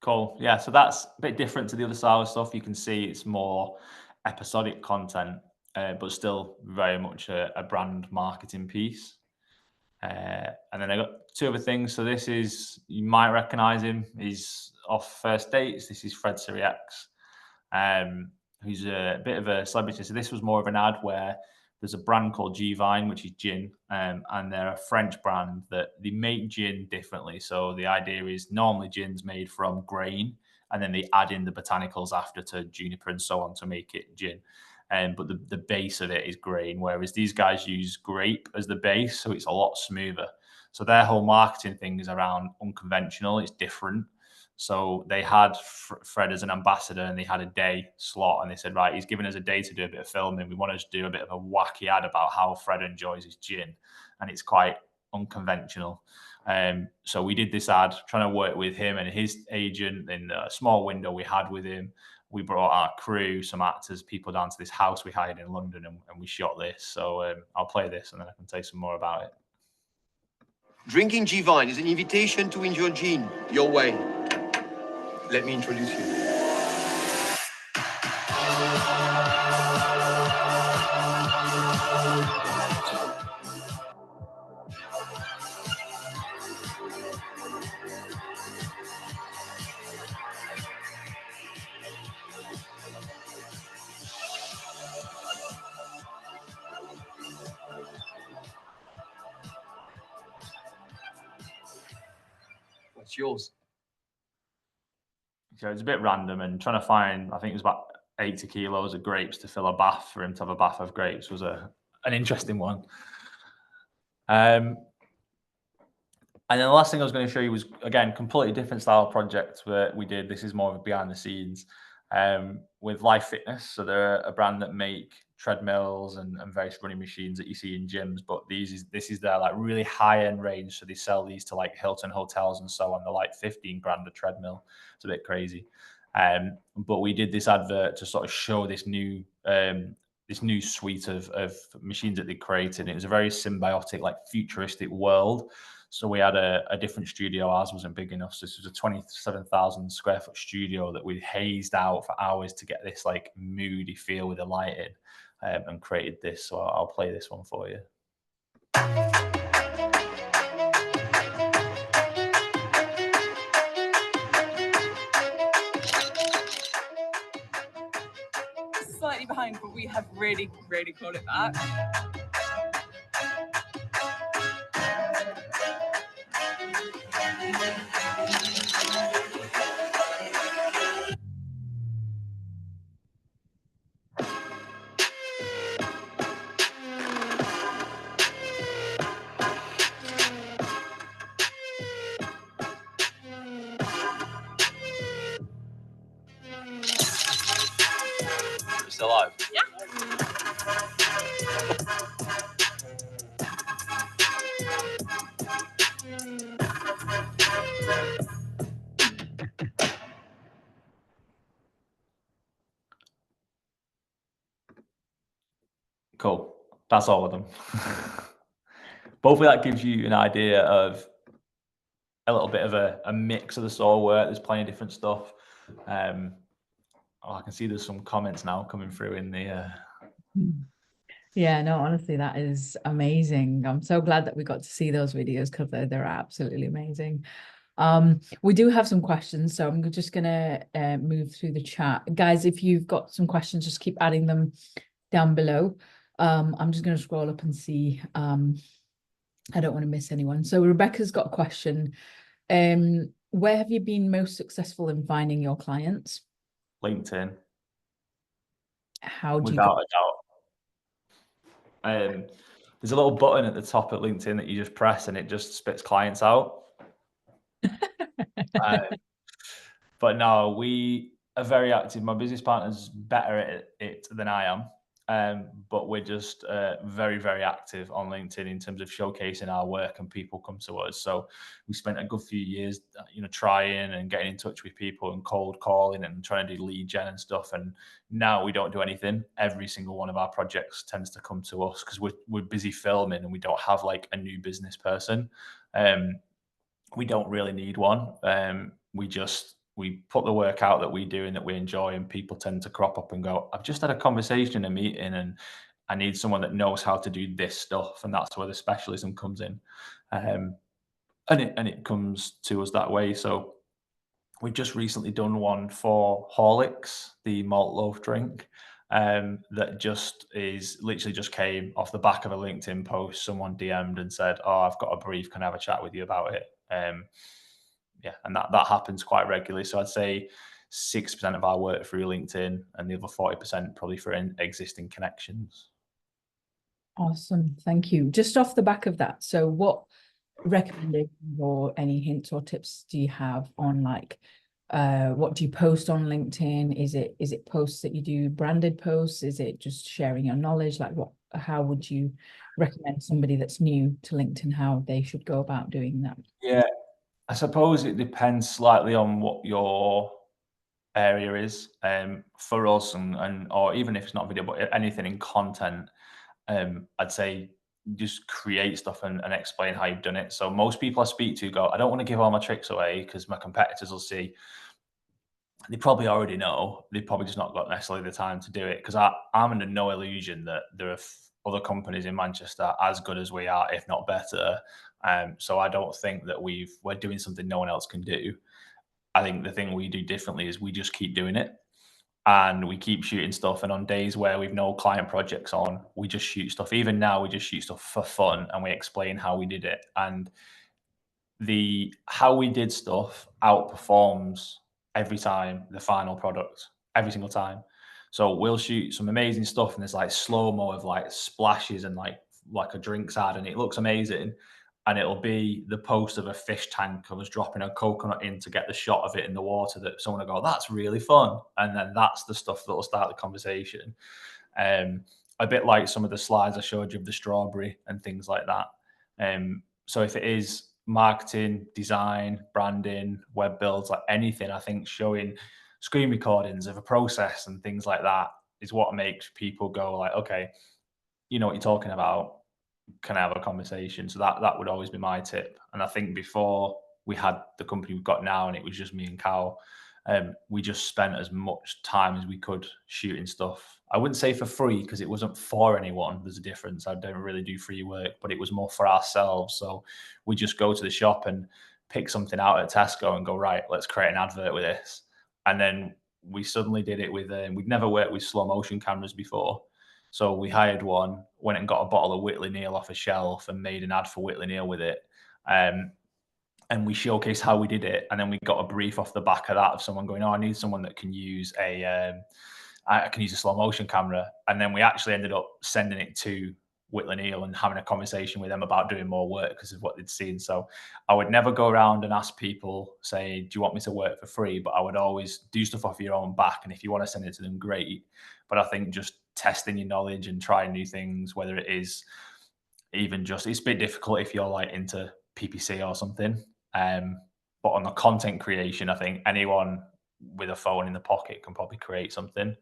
Speaker 1: Cool. Yeah, so that's a bit different to the other style of stuff. You can see it's more episodic content, but still very much a brand marketing piece. And then I got 2 other things. So this is, you might recognize him. He's off First Dates. This is Fred Siriax, who's a bit of a celebrity. So this was more of an ad where there's a brand called G-Vine, which is gin, and they're a French brand that they make gin differently. So the idea is normally gin's made from grain, and then they add in the botanicals after to juniper and so on to make it gin. But the base of it is grain, whereas these guys use grape as the base, so it's a lot smoother. So their whole marketing thing is around unconventional, it's different. So they had Fred as an ambassador, and they had a day slot, and they said, right, he's given us a day to do a bit of filming. We want to do a bit of a wacky ad about how Fred enjoys his gin, and it's quite unconventional. So we did this ad trying to work with him and his agent in a small window we had with him. We brought our crew, some actors, people down to this house we hired in London, and we shot this. So I'll play this and then I can tell you some more about it.
Speaker 10: Drinking G-Vine is an invitation to enjoy gin your way. Let me introduce you. What's yours?
Speaker 1: So it's a bit random, and trying to find, I think it was about 80 kilos of grapes to fill a bath for him to have a bath of grapes was an interesting one. And then the last thing I was going to show you was, again, completely different style project that we did. This is more of a behind the scenes with Life Fitness. So they're a brand that make treadmills and various running machines that you see in gyms, but this is their like really high end range. So they sell these to like Hilton hotels and so on. They're like 15 grand a treadmill. It's a bit crazy. But we did this advert to sort of show this new suite of machines that they created. It was a very symbiotic, like futuristic world. So we had a different studio. Ours wasn't big enough. So this was a 27,000 square foot studio that we hazed out for hours to get this like moody feel with the lighting, and created this. So I'll play this one for you.
Speaker 11: Slightly behind, but we have really called it back.
Speaker 1: Still alive?
Speaker 11: Yeah.
Speaker 1: Cool. That's all of them. Hopefully that gives you an idea of a little bit of a mix of the sort of work. There's plenty of different stuff. I can see there's some comments now coming through in the
Speaker 2: Yeah, no, honestly, that is amazing. I'm so glad that we got to see those videos because they're absolutely amazing. We do have some questions, so I'm just gonna move through the chat. Guys, if you've got some questions, just keep adding them down below. I'm just gonna scroll up and see. I don't want to miss anyone. So Rebecca's got a question. Where have you been most successful in finding your clients?
Speaker 1: LinkedIn.
Speaker 2: How do you
Speaker 1: without a doubt. There's a little button at the top of LinkedIn that you just press and it just spits clients out. But no, we are very active. My business partner's better at it than I am. But we're just very, very active on LinkedIn in terms of showcasing our work, and people come to us. So we spent a good few years, trying and getting in touch with people and cold calling and trying to do lead gen and stuff. And now we don't do anything. Every single one of our projects tends to come to us because we're busy filming and we don't have like a new business person. We don't really need one. We put the work out that we do and that we enjoy, and people tend to crop up and go, I've just had a conversation in a meeting and I need someone that knows how to do this stuff. And that's where the specialism comes in. And it comes to us that way. So we've just recently done one for Horlicks, the malt loaf drink, that just literally just came off the back of a LinkedIn post. Someone DM'd and said, oh, I've got a brief, can I have a chat with you about it? Yeah, and that happens quite regularly. So I'd say 6% of our work through LinkedIn and the other 40% probably for existing connections.
Speaker 2: Awesome, thank you. Just off the back of that, so what recommendations or any hints or tips do you have on like What do you post on LinkedIn? Is it posts that you do, branded posts? Is it just sharing your knowledge? Like how would you recommend somebody that's new to LinkedIn, how they should go about doing that?
Speaker 1: Yeah, I suppose it depends slightly on what your area is. For us, and or even if it's not video, but anything in content, I'd say just create stuff and explain how you've done it. So most people I speak to go, I don't want to give all my tricks away because my competitors will see. They probably already know. They've probably just not got necessarily the time to do it, because I'm under no illusion that there are other companies in Manchester as good as we are, if not better. So I don't think that we're doing something no one else can do. I think the thing we do differently is we just keep doing it, and we keep shooting stuff. And on days where we've no client projects on, we just shoot stuff. Even now, we just shoot stuff for fun, and we explain how we did it. And how we did stuff outperforms every time the final product, every single time. So we'll shoot some amazing stuff, and there's like slow-mo of like splashes and like a drinks ad, and it looks amazing. And it'll be the post of a fish tank of us dropping a coconut in to get the shot of it in the water, that someone will go, that's really fun. And then that's the stuff that will start the conversation. A bit like some of the slides I showed you of the strawberry and things like that. So if it is marketing, design, branding, web builds, like anything, I think showing screen recordings of a process and things like that is what makes people go like, okay, you know what you're talking about, can I have a conversation? So that would always be my tip. And I think before we had the company we've got now and it was just me and Cal, we just spent as much time as we could shooting stuff. I wouldn't say for free, because it wasn't for anyone. There's a difference. I don't really do free work, but it was more for ourselves. So we just go to the shop and pick something out at Tesco and go, right, let's create an advert with this. And then we suddenly did it with, we'd never worked with slow motion cameras before. So we hired one, went and got a bottle of Whitley Neal off a shelf and made an ad for Whitley Neal with it. And we showcased how we did it. And then we got a brief off the back of that of someone going, oh, I need someone that can use I can use a slow motion camera. And then we actually ended up sending it to Whitley Neal and having a conversation with them about doing more work because of what they'd seen. So I would never go around and ask people, say, do you want me to work for free? But I would always do stuff off your own back. And if you want to send it to them, great. But I think just testing your knowledge and trying new things, whether it is even just, it's a bit difficult if you're like into PPC or something. But on the content creation, I think anyone with a phone in the pocket can probably create something.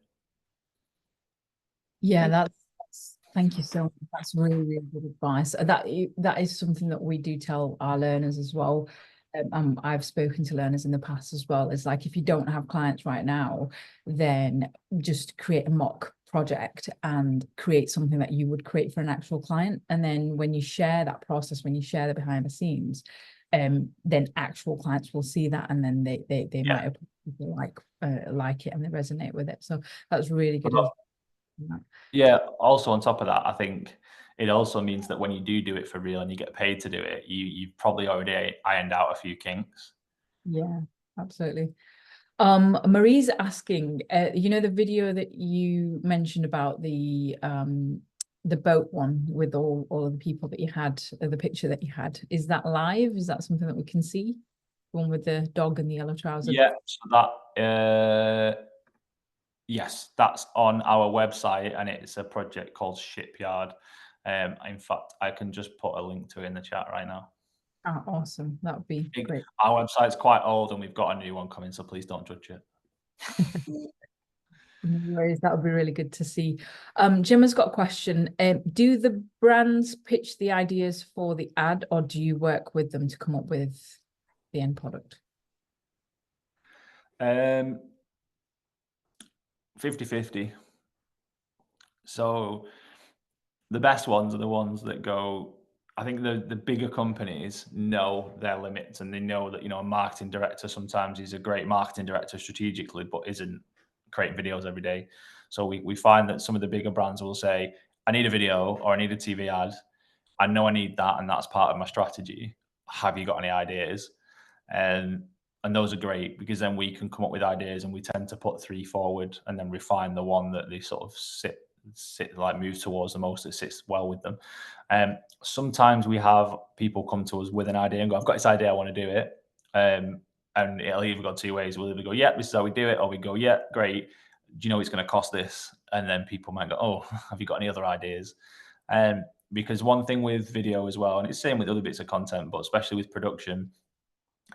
Speaker 2: Yeah, that's thank you so much. That's really, really good advice. That is something that we do tell our learners as well. I've spoken to learners in the past as well. It's like, if you don't have clients right now, then just create a mock project and create something that you would create for an actual client. And then when you share that process, when you share the behind the scenes, then actual clients will see that, and then they might like it and they resonate with it. So that's really good.
Speaker 1: Yeah. Also, on top of that, I think it also means that when you do it for real and you get paid to do it, you've probably already ironed out a few kinks.
Speaker 2: Yeah, absolutely. Marie's asking, you know, the video that you mentioned about the boat one with all of the people that you had, the picture that you had, is that live? Is that something that we can see? The one with the dog and the yellow trousers?
Speaker 1: Yeah. So that, yes, that's on our website, and it's a project called Shipyard. In fact, I can just put a link to it in the chat right now.
Speaker 2: Oh, awesome. That would be great.
Speaker 1: Our website's quite old and we've got a new one coming, so please don't judge it.
Speaker 2: No worries, that would be really good to see. Gemma's got a question. Do the brands pitch the ideas for the ad, or do you work with them to come up with the end product?
Speaker 1: 50-50. So the best ones are the ones that go, I think the bigger companies know their limits, and they know that, you know, a marketing director sometimes is a great marketing director strategically, but isn't creating videos every day. So we find that some of the bigger brands will say, I need a video or I need a TV ad. I know I need that, and that's part of my strategy. Have you got any ideas? And those are great, because then we can come up with ideas, and we tend to put 3 forward and then refine the one that they sort of sit like move towards the most, that sits well with them. Sometimes we have people come to us with an idea and go, I've got this idea, I want to do it. and it'll either go two ways. We'll either go, yeah, this is how we do it, or we go, yeah, great. Do you know it's going to cost this? And then people might go, oh, have you got any other ideas? Because one thing with video as well, and it's the same with other bits of content, but especially with production,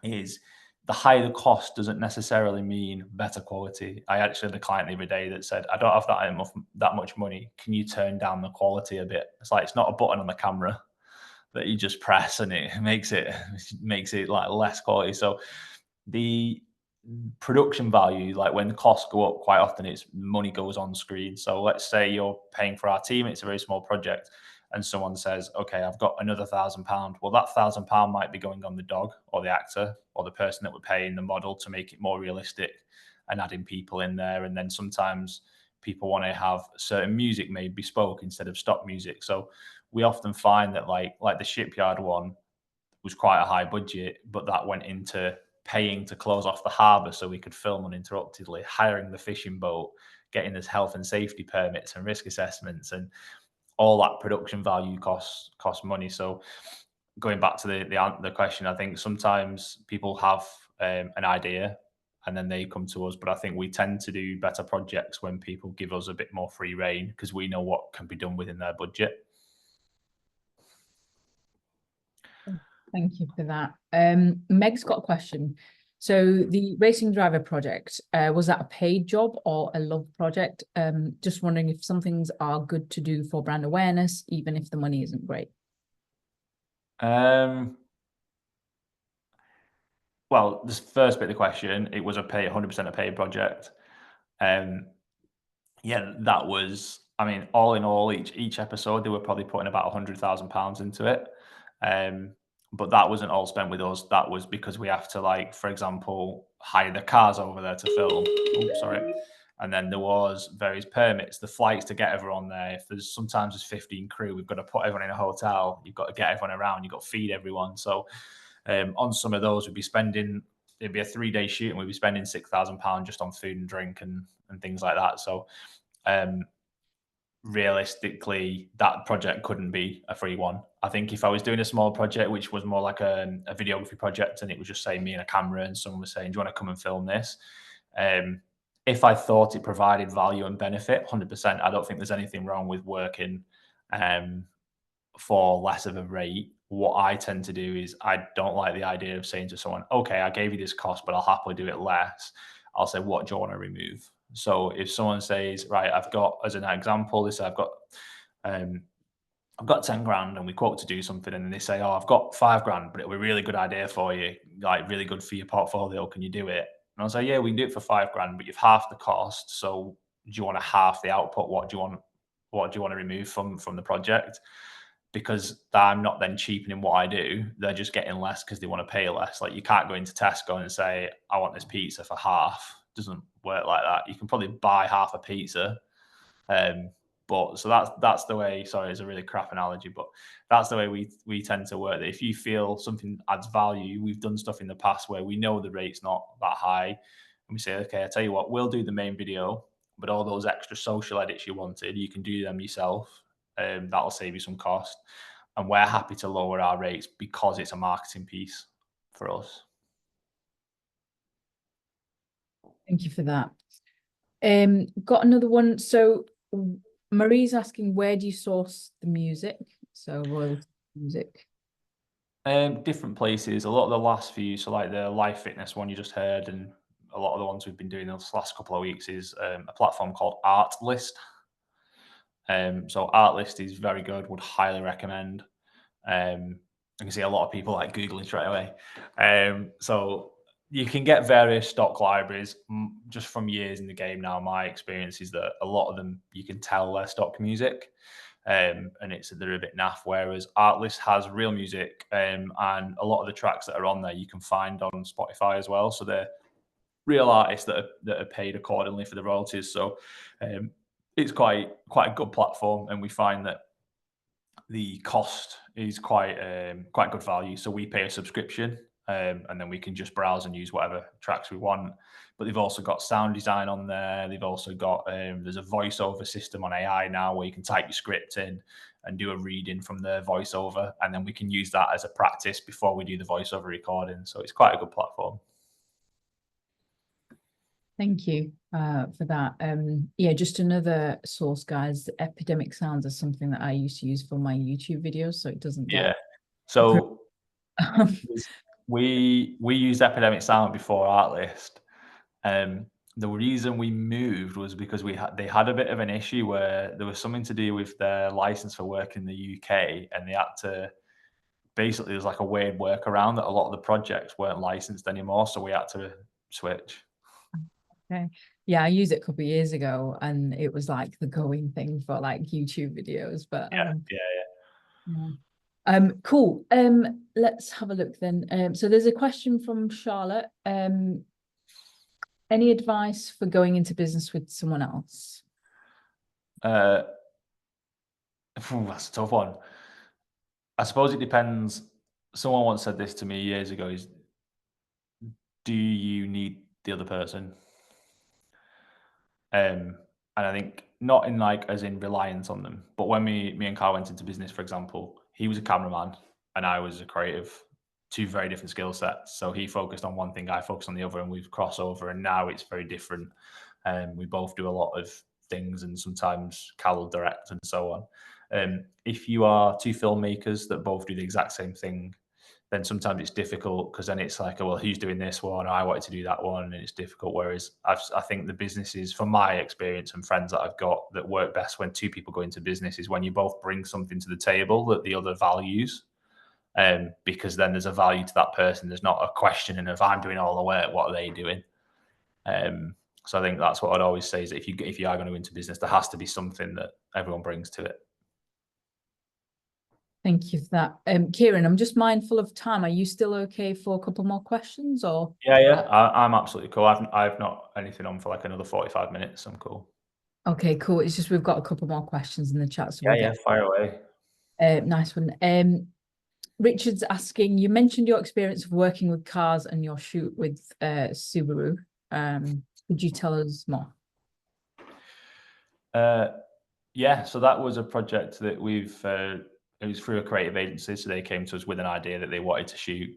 Speaker 1: is the higher the cost doesn't necessarily mean better quality. I actually had a client the other day that said, I don't have that much money. Can you turn down the quality a bit? It's like, it's not a button on the camera that you just press and it makes it like less quality. So the production value, like when the costs go up, quite often it's money goes on screen. So let's say you're paying for our team, it's a very small project, and someone says, okay, I've got another £1,000. Well, that £1,000 might be going on the dog or the actor or the person that we're paying the model to make it more realistic and adding people in there. And then sometimes people want to have certain music made bespoke instead of stock music. So we often find that like the shipyard one was quite a high budget, but that went into paying to close off the harbour so we could film uninterruptedly, hiring the fishing boat, getting this health and safety permits and risk assessments, and all that production value costs money. So going back to the question, I think sometimes people have an idea and then they come to us, but I think we tend to do better projects when people give us a bit more free rein because we know what can be done within their budget.
Speaker 2: Thank you for that. Meg's got a question. So the racing driver project, was that a paid job or a love project? Just wondering if some things are good to do for brand awareness, even if the money isn't great.
Speaker 1: Well, this first bit of the question, it was 100% a paid project. Yeah, that was, I mean, all in all, each episode, they were probably putting about £100,000 into it. But that wasn't all spent with us. That was because we have to, like, for example, hire the cars over there to film. Oh, sorry. And then there was various permits, the flights to get everyone there. If sometimes there's 15 crew, we've got to put everyone in a hotel. You've got to get everyone around. You've got to feed everyone. So on some of those, it'd be a 3-day shoot and we'd be spending £6,000 just on food and drink and things like that. So realistically, that project couldn't be a free one. I think if I was doing a small project, which was more like a videography project, and it was just saying me and a camera, and someone was saying, do you want to come and film this? If I thought it provided value and benefit, 100%, I don't think there's anything wrong with working for less of a rate. What I tend to do is I don't like the idea of saying to someone, okay, I gave you this cost, but I'll happily do it less. I'll say, what do you want to remove? So if someone says, right, I've got, as an example, they say I've got 10 grand and we quote to do something, and then they say, oh, I've got 5 grand, but it'll be a really good idea for you, like really good for your portfolio. Can you do it? And I'll say, yeah, we can do it for 5 grand, but you've half the cost. So do you want to half the output? What do you want to remove from the project? Because I'm not then cheapening what I do. They're just getting less because they want to pay less. Like, you can't go into Tesco and say, I want this pizza for half. It doesn't work like that. You can probably buy half a pizza. But so that's the way, sorry, it's a really crap analogy, but that's the way we tend to work. That if you feel something adds value, we've done stuff in the past where we know the rate's not that high, and we say, okay, I tell you what, we'll do the main video, but all those extra social edits you wanted, you can do them yourself. That'll save you some cost. And we're happy to lower our rates because it's a marketing piece for us.
Speaker 2: Thank you for that. Got another one. So Marie's asking, where do you source the music? So royalty music.
Speaker 1: Different places. A lot of the last few, so like the live fitness one you just heard, and a lot of the ones we've been doing those last couple of weeks is a platform called Artlist. So Artlist is very good, would highly recommend. I can see a lot of people like Googling straight away. So you can get various stock libraries just from years in the game now. My experience is that a lot of them, you can tell they're stock music, and they're a bit naff, whereas Artlist has real music, and a lot of the tracks that are on there you can find on Spotify as well. So they're real artists that are paid accordingly for the royalties. So it's quite a good platform, and we find that the cost is quite good value. So we pay a subscription, and then we can just browse and use whatever tracks we want. But they've also got sound design on there. They've also got there's a voiceover system on AI now where you can type your script in and do a reading from the voiceover, and then we can use that as a practice before we do the voiceover recording. So it's quite a good platform.
Speaker 2: Thank you for that. Yeah, just another source, guys. Epidemic sounds is something that I used to use for my YouTube videos, so it doesn't
Speaker 1: Yeah.
Speaker 2: get.
Speaker 1: So we used Epidemic Sound before Artlist. The reason we moved was because they had a bit of an issue where there was something to do with their license for work in the UK, and they had to basically, there's like a weird workaround that a lot of the projects weren't licensed anymore, so we had to switch.
Speaker 2: Okay. Yeah, I used it a couple of years ago, and it was like the going thing for like YouTube videos. But
Speaker 1: Yeah.
Speaker 2: cool. Let's have a look then. So there's a question from Charlotte. Any advice for going into business with someone else?
Speaker 1: That's a tough one. I suppose it depends. Someone once said this to me years ago: is do you need the other person? And I think not in like as in reliance on them, but when me and Carl went into business, for example, he was a cameraman and I was a creative, two very different skill sets. So he focused on one thing, I focused on the other, and we've crossed over, and now it's very different. We both do a lot of things, and sometimes Carl will direct and so on. If you are two filmmakers that both do the exact same thing, then sometimes it's difficult because then it's like, oh, well, who's doing this one? I wanted to do that one, and it's difficult. Whereas I think the businesses, from my experience and friends that I've got, that work best when two people go into business is when you both bring something to the table that the other values. Because then there's a value to that person. There's not a questioning of I'm doing all the work, what are they doing? So I think that's what I'd always say is if you are going to go into business, there has to be something that everyone brings to it.
Speaker 2: Thank you for that. Kieran, I'm just mindful of time. Are you still okay for a couple more questions or?
Speaker 1: Yeah. I'm absolutely cool. I've not anything on for like another 45 minutes. I'm cool.
Speaker 2: Okay, cool. It's just we've got a couple more questions in the chat. So
Speaker 1: Yeah, fire away.
Speaker 2: Nice one. Richard's asking, you mentioned your experience of working with cars and your shoot with Subaru. Could you tell us more?
Speaker 1: Yeah, so that was a project that it was through a creative agency. So they came to us with an idea that they wanted to shoot,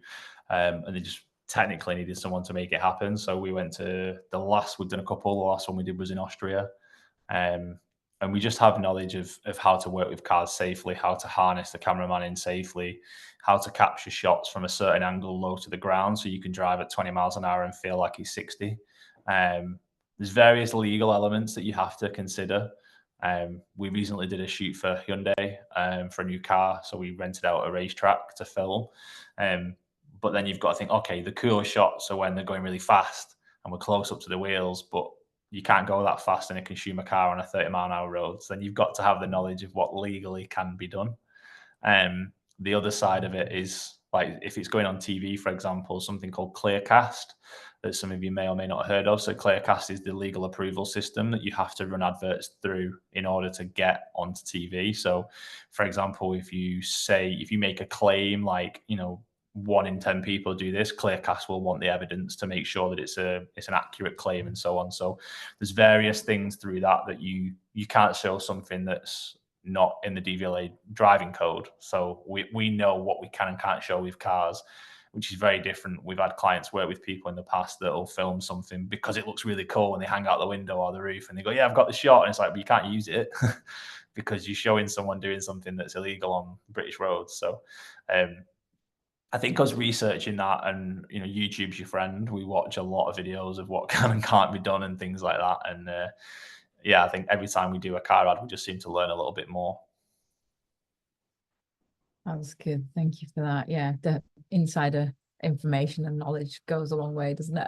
Speaker 1: and they just technically needed someone to make it happen. So we went to we've done a couple. The last one we did was in Austria. And we just have knowledge of how to work with cars safely, how to harness the cameraman in safely, how to capture shots from a certain angle low to the ground so you can drive at 20 miles an hour and feel like he's 60. There's various legal elements that you have to consider. We recently did a shoot for Hyundai for a new car, so we rented out a racetrack to film. But then you've got to think, okay, the coolest shots are when they're going really fast and we're close up to the wheels, but you can't go that fast in a consumer car on a 30-mile-an-hour road. So then you've got to have the knowledge of what legally can be done. The other side of it is like if it's going on TV, for example, something called Clearcast that some of you may or may not have heard of. So Clearcast is the legal approval system that you have to run adverts through in order to get onto TV. So, for example, if you make a claim like, 1 in 10 people do this, Clearcast will want the evidence to make sure that it's an accurate claim and so on. So there's various things through that you can't show something that's not in the DVLA driving code. So we know what we can and can't show with cars, which is very different. We've had clients work with people in the past that will film something because it looks really cool when they hang out the window or the roof and they go, yeah, I've got the shot. And it's like, but you can't use it because you're showing someone doing something that's illegal on British roads. So I think us researching that, and YouTube's your friend. We watch a lot of videos of what can and can't be done and things like that. And I think every time we do a car ad, we just seem to learn a little bit more.
Speaker 2: That was good. Thank you for that. Yeah, the insider information and knowledge goes a long way, doesn't it?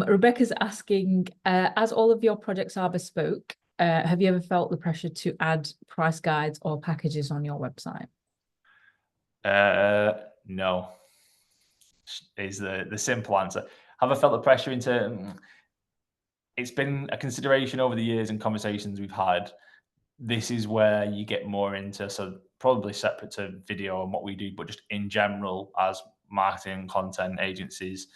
Speaker 2: Rebecca's asking, as all of your projects are bespoke, have you ever felt the pressure to add price guides or packages on your website?
Speaker 1: No, is the simple answer. Have I felt the pressure into? It's been a consideration over the years and conversations we've had. This is where you get more into, so probably separate to video and what we do, but just in general as marketing content agencies.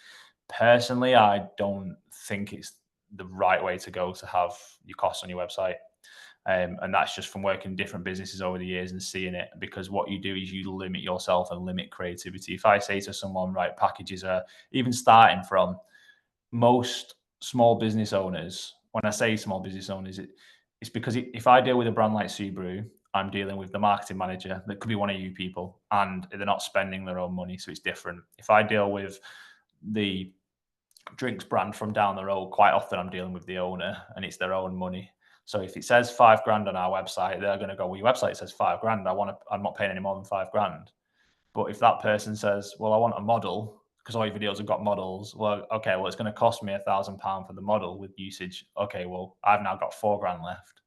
Speaker 1: Personally, I don't think it's the right way to go to have your costs on your website. And that's just from working in different businesses over the years and seeing it, because what you do is you limit yourself and limit creativity. If I say to someone, right, packages are even starting from most small business owners, when I say small business owners, it's because if I deal with a brand like Subaru, I'm dealing with the marketing manager that could be one of you people, and they're not spending their own money, so it's different. If I deal with the drinks brand from down the road, quite often I'm dealing with the owner and it's their own money. So if it says 5 grand on our website, they're going to go, well, your website says 5 grand. I'm not paying any more than 5 grand. But if that person says, well, I want a model because all your videos have got models. Well, okay, well, it's going to cost me £1,000 for the model with usage. Okay, well, I've now got 4 grand left.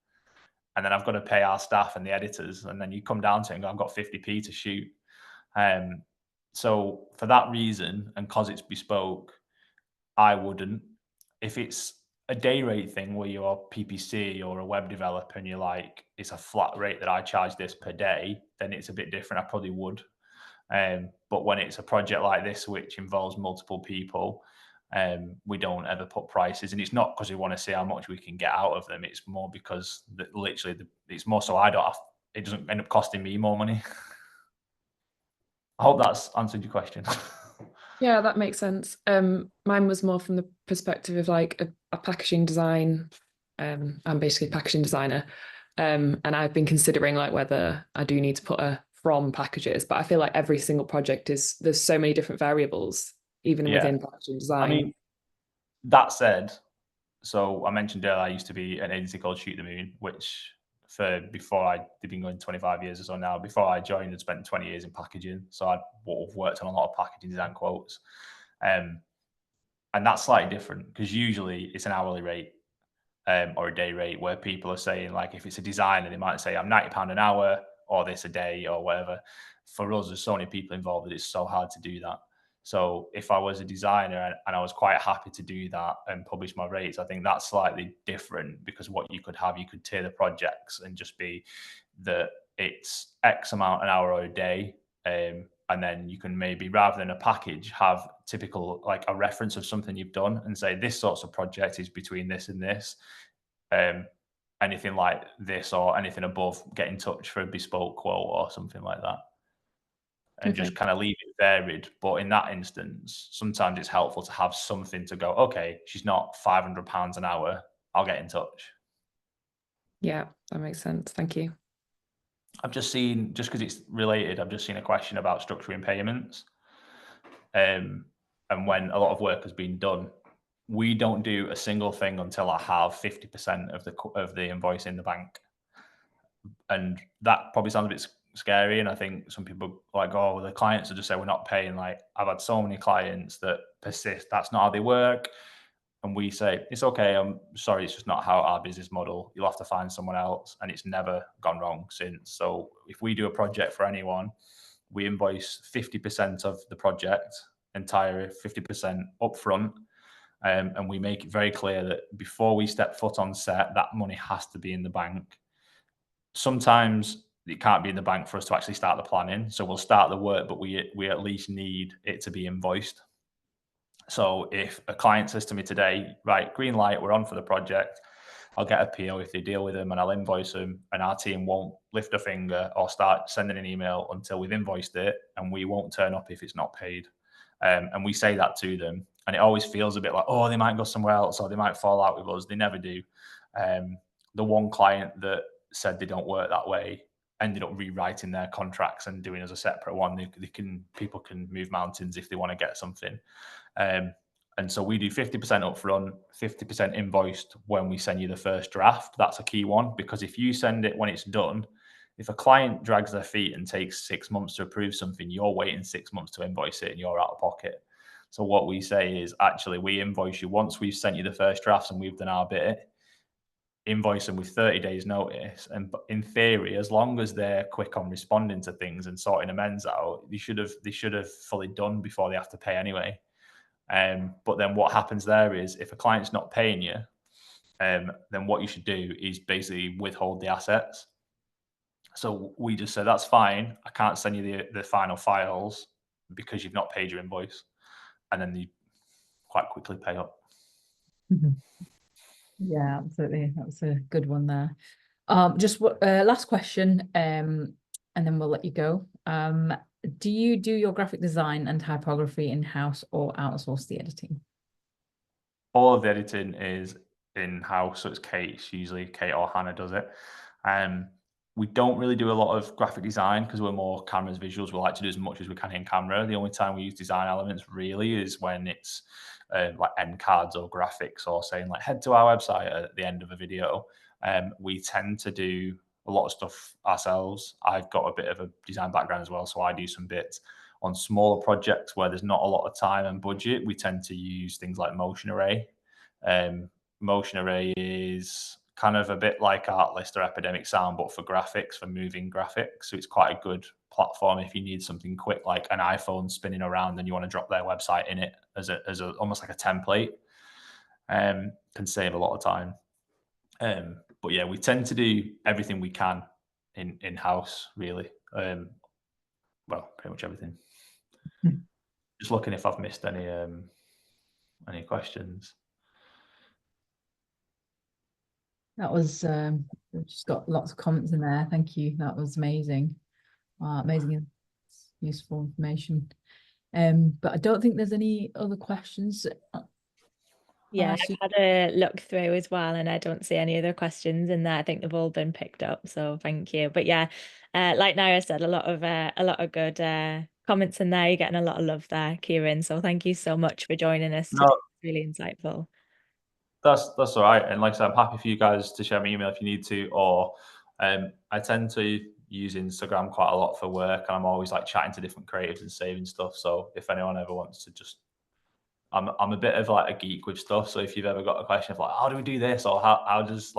Speaker 1: And then I've got to pay our staff and the editors. And then you come down to it and go, I've got 50p to shoot. So for that reason, and because it's bespoke, I wouldn't. If it's a day rate thing where you're PPC or a web developer and you're like, it's a flat rate that I charge this per day, then it's a bit different. I probably would. But when it's a project like this, which involves multiple people, we don't ever put prices. And it's not because we want to see how much we can get out of them. It's more because it's more so it doesn't end up costing me more money. I hope that's answered your question.
Speaker 12: Yeah, that makes sense. Mine was more from the perspective of like a packaging design. I'm basically a packaging designer. And I've been considering like whether I do need to put a from packages, but I feel like every single project there's so many different variables, even within packaging design.
Speaker 1: I mean, that said, so I mentioned earlier, I used to be an agency called Shoot the Moon, which they've been going 25 years or so now. Before I joined, I'd spent 20 years in packaging. So I've worked on a lot of packaging design quotes. And that's slightly different because usually it's an hourly rate or a day rate where people are saying, like, if it's a designer, they might say, I'm £90 an hour or this a day or whatever. For us, there's so many people involved that it's so hard to do that. So if I was a designer and I was quite happy to do that and publish my rates, I think that's slightly different because what you could tier the projects and just be that it's X amount an hour or a day. And then you can maybe, rather than a package, have typical, like a reference of something you've done and say, this sorts of project is between this and this. Anything like this or anything above, get in touch for a bespoke quote or something like that. And just kind of leave it varied. But in that instance, sometimes it's helpful to have something to go, okay, she's not £500 an hour, I'll get in touch.
Speaker 12: Yeah, that makes sense. Thank you.
Speaker 1: I've just seen, just because it's related, I've just seen a question about structuring payments. And when a lot of work has been done, we don't do a single thing until I have 50% of the invoice in the bank. And that probably sounds a bit scary. And I think some people are like, oh, well, the clients will just say we're not paying. Like, I've had so many clients that persist. That's not how they work. And we say, it's okay. I'm sorry. It's just not how our business model. You'll have to find someone else. And it's never gone wrong since. So if we do a project for anyone, we invoice 50% of the project, entire 50% upfront. And we make it very clear that before we step foot on set, that money has to be in the bank. Sometimes it can't be in the bank for us to actually start the planning. So we'll start the work, but we at least need it to be invoiced. So if a client says to me today, right, green light, we're on for the project, I'll get a PO if they deal with them and I'll invoice them, and our team won't lift a finger or start sending an email until we've invoiced it, and we won't turn up if it's not paid. And we say that to them, and it always feels a bit like, oh, they might go somewhere else or they might fall out with us. They never do. The one client that said they don't work that way ended up rewriting their contracts and doing as a separate one. People can move mountains if they want to get something. And so we do 50% upfront, 50% invoiced when we send you the first draft. That's a key one, because if you send it when it's done, if a client drags their feet and takes 6 months to approve something, you're waiting 6 months to invoice it and you're out of pocket. So what we say is, actually, we invoice you once we've sent you the first drafts and we've done our bit, invoice them with 30 days notice. And in theory, as long as they're quick on responding to things and sorting amends out, they should have fully done before they have to pay anyway. But then what happens there is, if a client's not paying you, then what you should do is basically withhold the assets. So we just say, that's fine, I can't send you the final files because you've not paid your invoice. And then they quite quickly pay up.
Speaker 2: Yeah, absolutely. That's a good one there. Just last question, and then we'll let you go. Do you do your graphic design and typography in-house or outsource the editing?
Speaker 1: all of the editing is in-house, so it's Kate. It's usually Kate or Hannah does it. We don't really do a lot of graphic design because we're more cameras, visuals. We like to do as much as we can in camera. The only time we use design elements really is when it's like end cards or graphics, or saying like head to our website at the end of a video. We tend to do a lot of stuff ourselves. I've got a bit of a design background as well, so I do some bits. On smaller projects where there's not a lot of time and budget, we tend to use things like Motion Array. Motion Array is kind of a bit like Artlist or Epidemic Sound, but for graphics, for moving graphics. So it's quite a good platform if you need something quick, like an iPhone spinning around and you want to drop their website in it as a almost like a template. Can save a lot of time. But yeah, we tend to do everything we can in-house, really. Well, pretty much everything. Just looking if I've missed any questions.
Speaker 2: That was we've just got lots of comments in there. Thank you. That was amazing. Amazing and useful information. But I don't think there's any other questions.
Speaker 5: Yeah, I've had a look through as well, and I don't see any other questions in there. I think they've all been picked up, so thank you. But yeah, like Naira said, a lot of good comments in there. You're getting a lot of love there, Kieran. So thank you so much for joining us today. It's really insightful.
Speaker 1: That's all right. And like I said, I'm happy for you guys to share my email if you need to, or I tend to use Instagram quite a lot for work, and I'm always like chatting to different creatives and saving stuff. So if anyone ever wants to just, I'm a bit of like a geek with stuff. So if you've ever got a question of like, how do we do this, or how does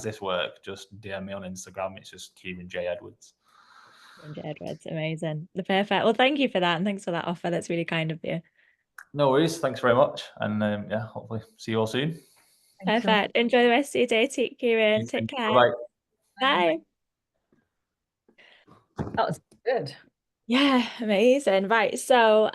Speaker 1: this work, just DM me on Instagram. It's just Kieran J. Edwards.
Speaker 5: Kieran J. Edwards, amazing. Perfect. Well, thank you for that, and thanks for that offer. That's really kind of you. No
Speaker 1: worries. Thanks very much, and yeah, hopefully see you all soon.
Speaker 5: Perfect. Enjoy the rest of your day, Kieran. Take care. Bye. Bye.
Speaker 2: That was good.
Speaker 5: Yeah, amazing. Right. So,